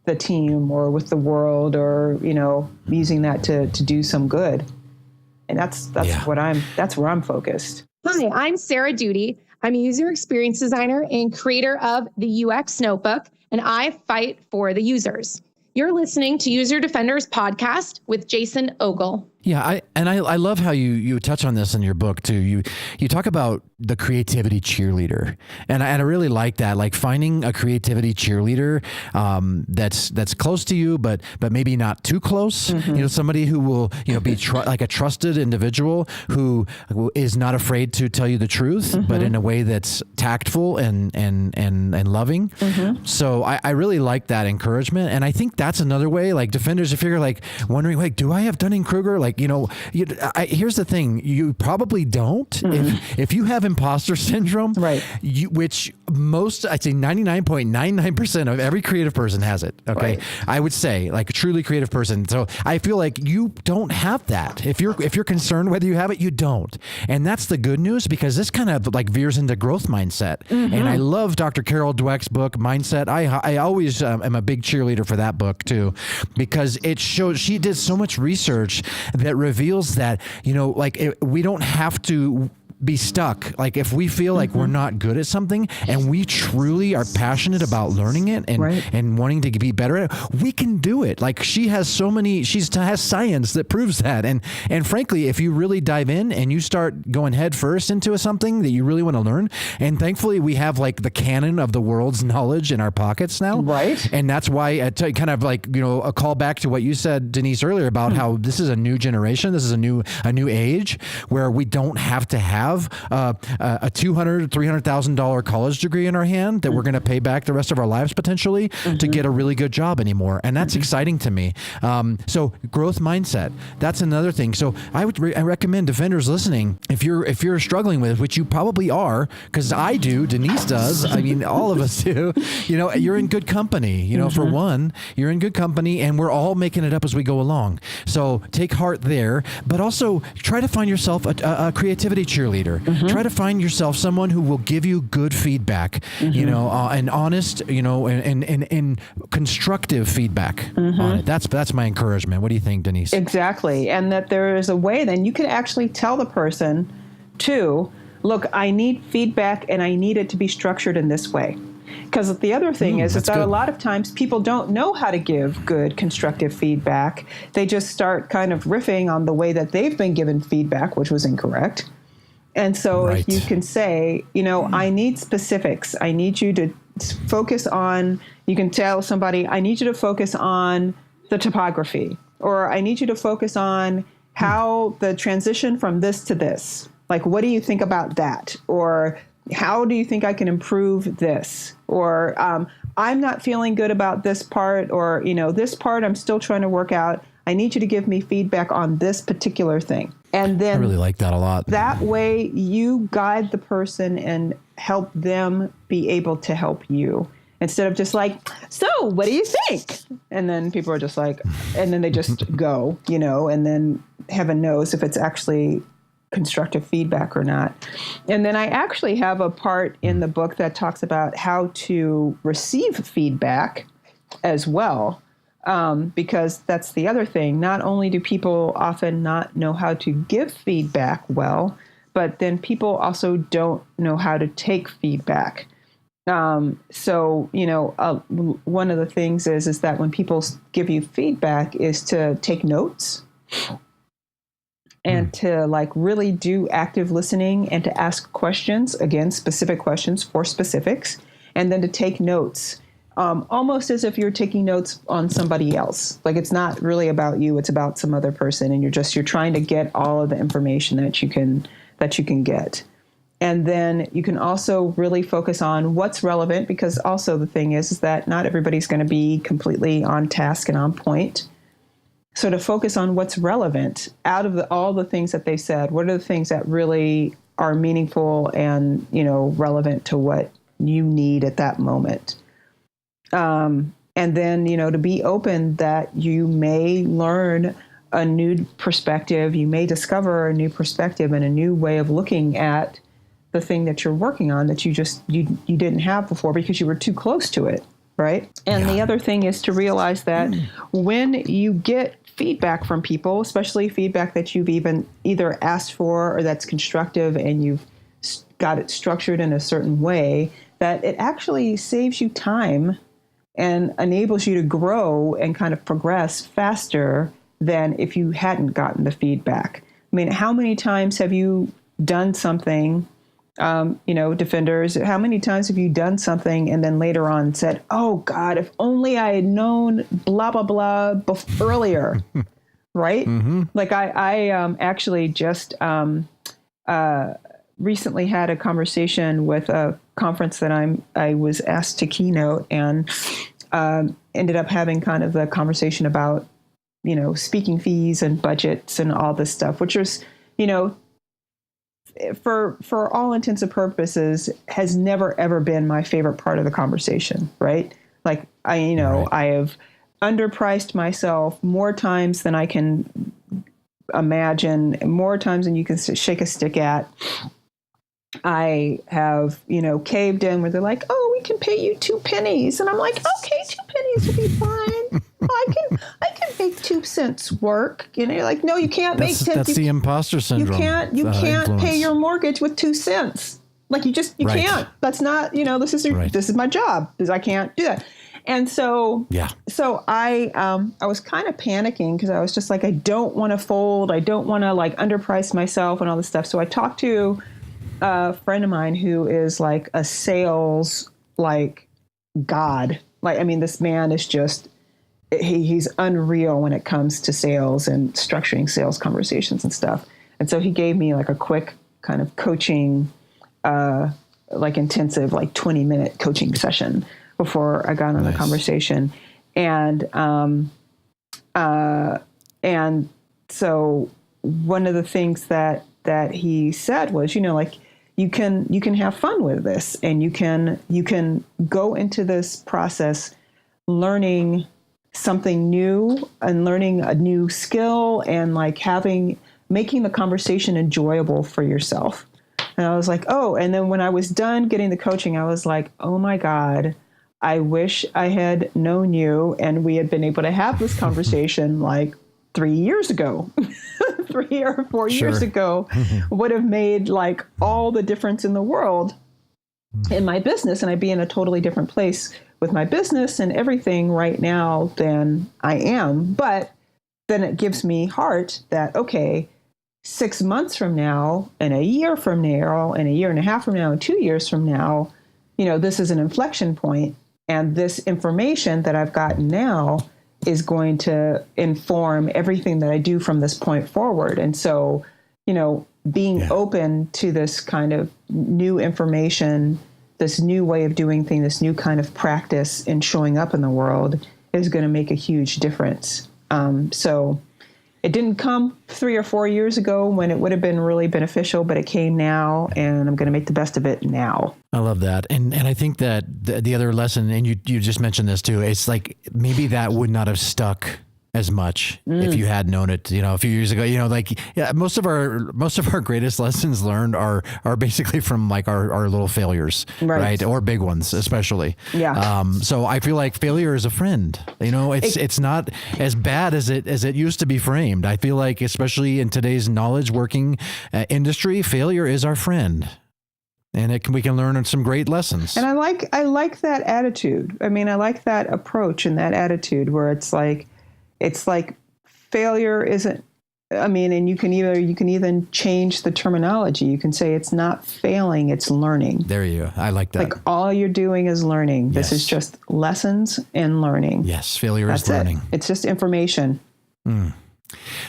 the team or with the world, or, using that to do some good. And that's where I'm focused. Hi, I'm Sarah Duty. I'm a user experience designer and creator of the UX Notebook, and I fight for the users. You're listening to User Defenders Podcast with Jason Ogle. Yeah, I love how you touch on this in your book too. You talk about the creativity cheerleader, and I really like that. Like finding a creativity cheerleader that's close to you, but maybe not too close. Mm-hmm. Somebody who will be like a trusted individual who is not afraid to tell you the truth, but in a way that's tactful and loving. Mm-hmm. So I really like that encouragement, and I think that's another way. Like defenders, if you're like wondering, like, do I have Dunning Kruger? Like, here's the thing. You probably don't. Mm-hmm. If you have imposter syndrome, right? Which I'd say 99.99% of every creative person has it. Okay. Right. I would say like a truly creative person. So I feel like you don't have that. If you're concerned whether you have it, you don't. And that's the good news, because this kind of like veers into growth mindset. Mm-hmm. And I love Dr. Carol Dweck's book, Mindset. I always am a big cheerleader for that book too, because it shows she did so much research that reveals that, we don't have to be stuck. Like if we feel like we're not good at something and we truly are passionate about learning it and wanting to be better at it, we can do it. Like she has has science that proves that. And frankly, if you really dive in and you start going head first into something that you really want to learn, and thankfully we have like the canon of the world's knowledge in our pockets now. Right. And that's why kind of like, a call back to what you said, Denise, earlier about how this is a new generation. This is a new age where we don't have to have have a $200,000, $300,000 college degree in our hand that we're going to pay back the rest of our lives potentially to get a really good job anymore. And that's exciting to me. So growth mindset, that's another thing. So I would I recommend defenders listening, if you're struggling with it, which you probably are, because I do, Denise does. I mean, all of us do. You're in good company. For one, you're in good company, and we're all making it up as we go along. So take heart there, but also try to find yourself a creativity cheerleader. Try to find yourself someone who will give you good feedback, and honest, and constructive feedback on it. That's my encouragement. What do you think, Denise? Exactly. And that there is a way then you can actually tell the person too, look, I need feedback and I need it to be structured in this way. Because the other thing is that a lot of times people don't know how to give good constructive feedback. They just start kind of riffing on the way that they've been given feedback, which was incorrect. And so if you can say, I need specifics. I need you to focus on, you can tell somebody, I need you to focus on the topography, or I need you to focus on how the transition from this to this. Like, what do you think about that? Or how do you think I can improve this? Or I'm not feeling good about this part, or, this part I'm still trying to work out. I need you to give me feedback on this particular thing. And then I really like that a lot. That way you guide the person and help them be able to help you, instead of just like, so what do you think? And then people are just like, and then they just go, and then heaven knows if it's actually constructive feedback or not. And then I actually have a part in the book that talks about how to receive feedback as well, because that's the other thing. Not only do people often not know how to give feedback well, but then people also don't know how to take feedback. So, one of the things is that when people give you feedback is to take notes and to really do active listening and to ask questions, again, specific questions for specifics, and then to take notes, almost as if you're taking notes on somebody else. Like, it's not really about you, it's about some other person. And you're trying to get all of the information that you can get. And then you can also really focus on what's relevant, because also the thing is that not everybody's going to be completely on task and on point. So to focus on what's relevant out of all the things that they said, what are the things that really are meaningful and, relevant to what you need at that moment. And then, to be open that you may learn a new perspective, you may discover a new perspective and a new way of looking at the thing that you're working on that you didn't have before because you were too close to it, right? And the other thing is to realize that when you get feedback from people, especially feedback that you've even either asked for or that's constructive and you've got it structured in a certain way, that it actually saves you time and enables you to grow and kind of progress faster than if you hadn't gotten the feedback. I mean, how many times have you done something, defenders, how many times have you done something and then later on said, oh God, if only I had known blah, blah, blah earlier, right? Like I actually just recently had a conversation with a conference that I was asked to keynote, and ended up having kind of the conversation about, speaking fees and budgets and all this stuff, which was, for all intents and purposes, has never, ever been my favorite part of the conversation, right? Like, I have underpriced myself more times than I can imagine, more times than you can shake a stick at. I have, caved in where they're like, oh, we can pay you 2 pennies. And I'm like, okay, 2 pennies will be fine. I can make 2 cents work. You're like, no, you can't make 10. That's the imposter syndrome. You can't pay your mortgage with 2 cents. Like you can't. That's not, this is my job, because I can't do that. And so, I was kind of panicking because I was just like, I don't want to fold. I don't want to underprice myself and all this stuff. So I talked to a friend of mine who is like a sales, god. This man is just, he's unreal when it comes to sales and structuring sales conversations and stuff. And so he gave me a quick kind of coaching, like intensive, like 20-minute coaching session before I got on the conversation. And so one of the things that he said was, like, you can have fun with this, and you can go into this process learning something new and learning a new skill and like making the conversation enjoyable for yourself. And I was like, oh, and then when I was done getting the coaching, I was like, oh my God, I wish I had known you and we had been able to have this conversation like 3 years ago. 3 or 4 years ago would have made like all the difference in the world in my business. And I'd be in a totally different place with my business and everything right now than I am. But then it gives me heart that, okay, 6 months from now and a year from now and a year and a half from now and 2 years from now, this is an inflection point. And this information that I've gotten now is going to inform everything that I do from this point forward. And so, being open to this kind of new information, this new way of doing things, this new kind of practice in showing up in the world is going to make a huge difference. So it didn't come 3 or 4 years ago when it would have been really beneficial, but it came now, and I'm going to make the best of it now. I love that. And I think that the other lesson, and you just mentioned this too, it's like maybe that would not have stuck as much if you had known it, a few years ago. Most of our greatest lessons learned are basically from like our little failures, right? Or big ones, especially. Yeah. So I feel like failure is a friend. It's not as bad as it used to be framed. I feel like, especially in today's knowledge working industry, failure is our friend. And we can learn some great lessons. And I like that attitude. I mean, I like that approach and that attitude where it's like failure isn't, and you can even change the terminology. You can say it's not failing, it's learning. There you go. I like that. Like all you're doing is learning. This is just lessons and learning. Yes. Failure is learning. It's just information.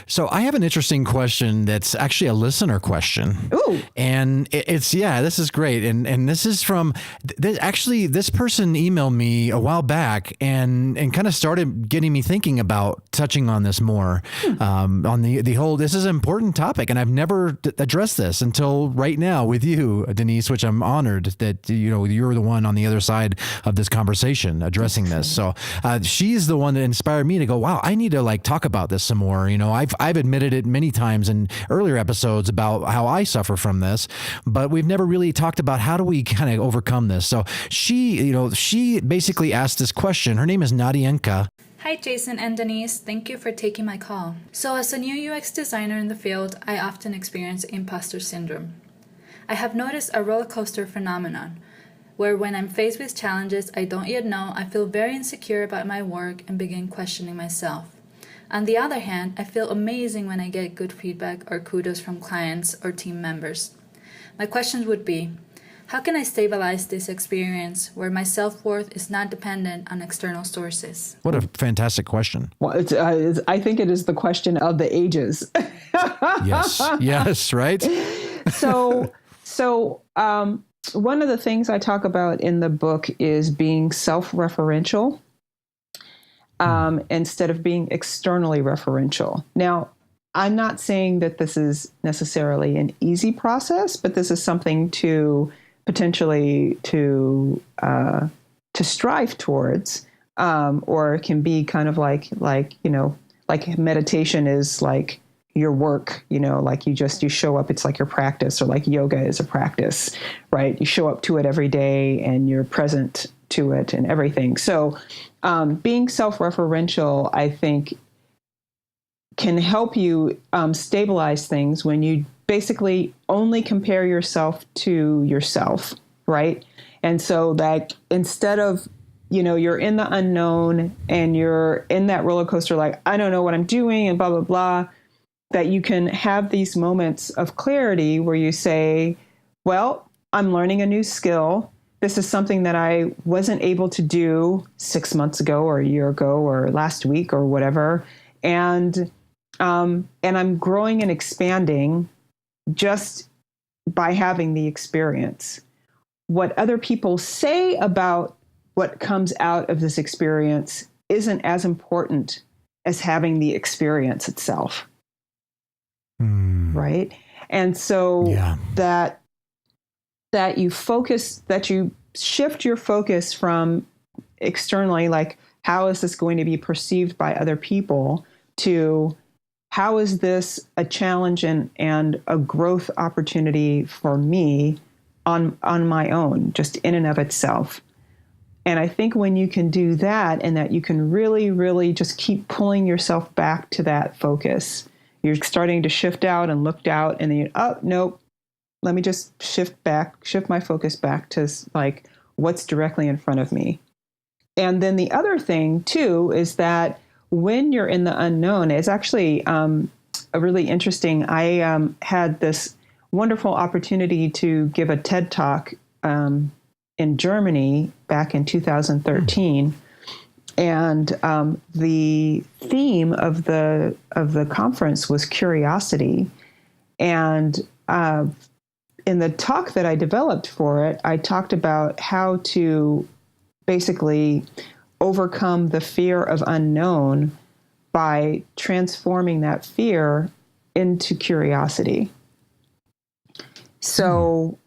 So I have an interesting question that's actually a listener question. Ooh. And this is great. And this is from, this person emailed me a while back and kind of started getting me thinking about touching on this more, on the whole, this is an important topic. And I've never addressed this until right now with you, Denise, which I'm honored that, you're the one on the other side of this conversation addressing this. So she's the one that inspired me to go, wow, I need to like talk about this some more. I've admitted it many times in earlier episodes about how I suffer from this, but we've never really talked about how do we kind of overcome this. So she basically asked this question. Her name is Nadienka. Hi, Jason and Denise. Thank you for taking my call. So as a new UX designer in the field, I often experience imposter syndrome. I have noticed a roller coaster phenomenon where when I'm faced with challenges I don't yet know, I feel very insecure about my work and begin questioning myself. On the other hand, I feel amazing when I get good feedback or kudos from clients or team members. My questions would be, how can I stabilize this experience where my self-worth is not dependent on external sources? What a fantastic question. Well, I think it is the question of the ages. Yes, right? So one of the things I talk about in the book is being self-referential. Instead of being externally referential. Now, I'm not saying that this is necessarily an easy process, but this is something to potentially to strive towards, or it can be kind of like meditation is like your work, like you show up, it's like your practice, or like yoga is a practice, right? You show up to it every day and you're present to it and everything. So being self-referential, I think, can help you stabilize things when you basically only compare yourself to yourself, right? And so that instead of, you're in the unknown and you're in that roller coaster, like, I don't know what I'm doing and blah, blah, blah, that you can have these moments of clarity where you say, well, I'm learning a new skill. This is something that I wasn't able to do 6 months ago or a year ago or last week or whatever. And I'm growing and expanding just by having the experience. What other people say about what comes out of this experience isn't as important as having the experience itself. Right? And so that you shift your focus from externally, like, how is this going to be perceived by other people, to how is this a challenge and a growth opportunity for me on my own, just in and of itself. And I think when you can do that, and that you can really, really just keep pulling yourself back to that focus, you're starting to shift out and look out, and then nope, let me just shift my focus back to like what's directly in front of me. And then the other thing too is that when you're in the unknown, it's actually a really interesting. I had this wonderful opportunity to give a TED Talk in Germany back in 2013, and the theme of the conference was curiosity. And in the talk that I developed for it, I talked about how to basically overcome the fear of unknown by transforming that fear into curiosity. So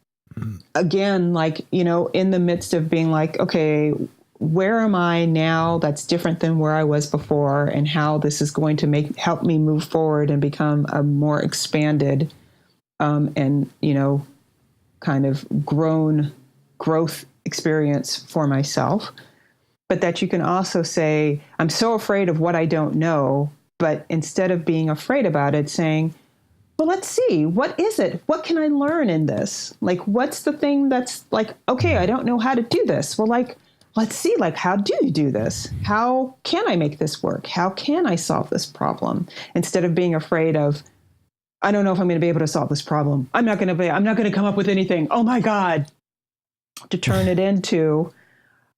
again, like, in the midst of being like, okay, where am I now that's different than where I was before, and how this is going to help me move forward and become a more expanded and kind of growth experience for myself. But that you can also say, I'm so afraid of what I don't know, but instead of being afraid about it, saying, well, let's see, what is it? What can I learn in this? Like, what's the thing that's like, okay, I don't know how to do this. Well, like, let's see, like, how do you do this? How can I make this work? How can I solve this problem? Instead of being afraid of, I don't know if I'm going to be able to solve this problem. I'm not going to come up with anything. Oh my God. To turn it into,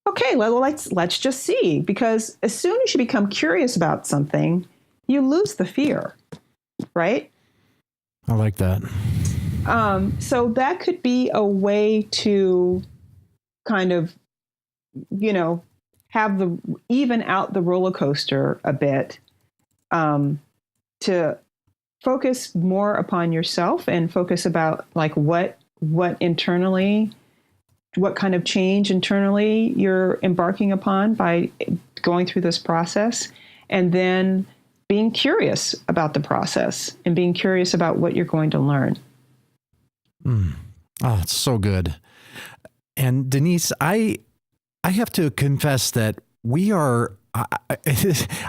okay, well, let's just see. Because as soon as you become curious about something, you lose the fear, right? I like that. So that could be a way to kind of, even out the roller coaster a bit, to focus more upon yourself and focus about like what internally, what kind of change internally you're embarking upon by going through this process, and then being curious about the process and being curious about what you're going to learn. Oh, it's so good. And Denise, I have to confess that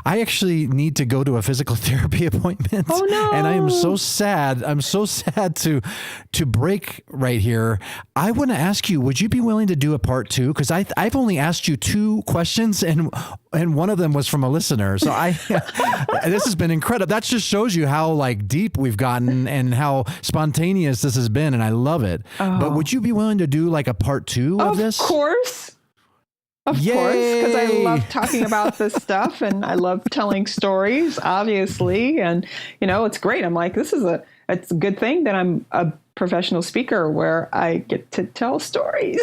I actually need to go to a physical therapy appointment. Oh no. And I am so sad. I'm so sad to break right here. I want to ask you, would you be willing to do a part 2? Because I've only asked you 2 questions, and one of them was from a listener. So this has been incredible. That just shows you how like deep we've gotten and how spontaneous this has been, and I love it. Oh. But would you be willing to do like a part 2 of this? Of course. Of course, because I love talking about this stuff, and I love telling stories, obviously. And, it's great. I'm like, it's a good thing that I'm a professional speaker where I get to tell stories.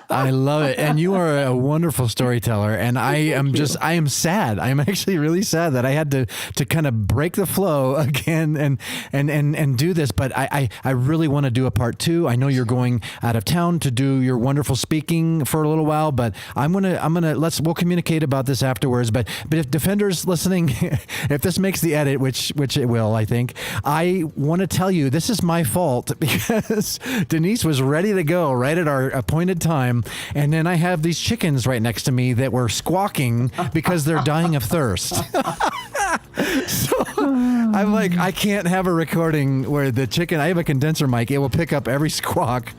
I love it. And you are a wonderful storyteller. And I am sad. I'm actually really sad that I had to kind of break the flow again and do this. But I really want to do a part 2. I know you're going out of town to do your wonderful speaking for a little while, but we'll communicate about this afterwards. But if Defenders listening, if this makes the edit, which it will, I think, I want to tell you, this is my fault because Denise was ready to go right at our appointed time. And then I have these chickens right next to me that were squawking because they're dying of thirst. So I'm like, I can't have a recording where the chicken, I have a condenser mic. It will pick up every squawk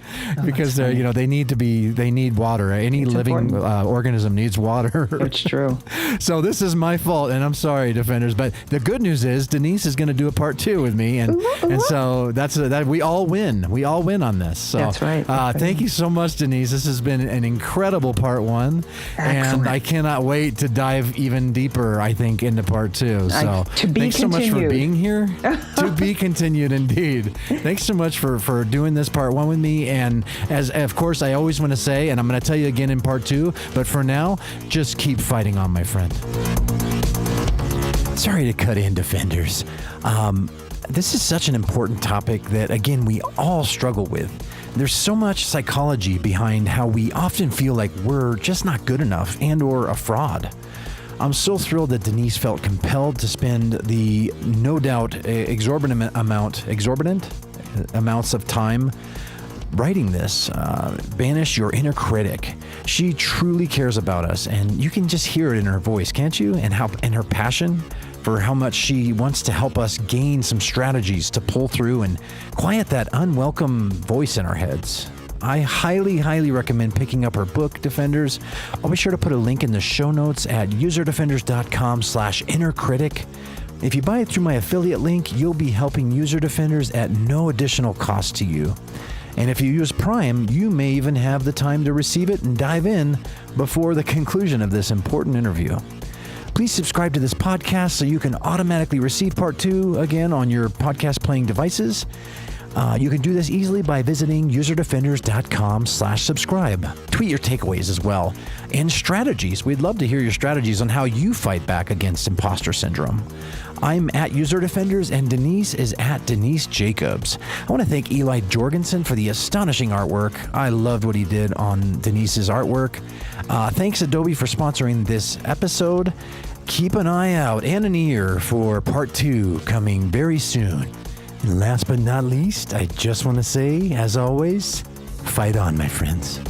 because they're, they need water. Any living organism needs water. It's true. So this is my fault, and I'm sorry, Defenders. But the good news is Denise is going to do a part 2 with me, and so that we all win. We all win on this. So that's right. Thank you so much, Denise. This has been an incredible part 1. Excellent. And I cannot wait to dive even deeper, I think, into part 2. So So to be thanks continued. so much for being here. To be continued, indeed. Thanks so much for doing this part one with me. And as of course, I always want to say, and I'm going to tell you again in part two, but for now, just keep fighting on, my friend. Sorry to cut in, Defenders. This is such an important topic that, again, we all struggle with. There's so much psychology behind how we often feel like we're just not good enough and or a fraud. I'm so thrilled that Denise felt compelled to spend the no doubt exorbitant amounts of time writing this. Banish your inner critic. She truly cares about us, and you can just hear it in her voice, can't you? And her passion for how much she wants to help us gain some strategies to pull through and quiet that unwelcome voice in our heads. I highly, highly recommend picking up her book, Defenders. I'll be sure to put a link in the show notes at userdefenders.com/innercritic. If you buy it through my affiliate link, you'll be helping User Defenders at no additional cost to you. And if you use Prime, you may even have the time to receive it and dive in before the conclusion of this important interview. Please subscribe to this podcast so you can automatically receive part two again on your podcast playing devices. You can do this easily by visiting userdefenders.com/subscribe. Tweet your takeaways as well. And strategies. We'd love to hear your strategies on how you fight back against imposter syndrome. I'm at User Defenders and Denise is at Denise Jacobs. I want to thank Eli Jorgensen for the astonishing artwork. I loved what he did on Denise's artwork. Thanks Adobe for sponsoring this episode. Keep an eye out and an ear for part two coming very soon. And last but not least, I just want to say, as always, fight on, my friends.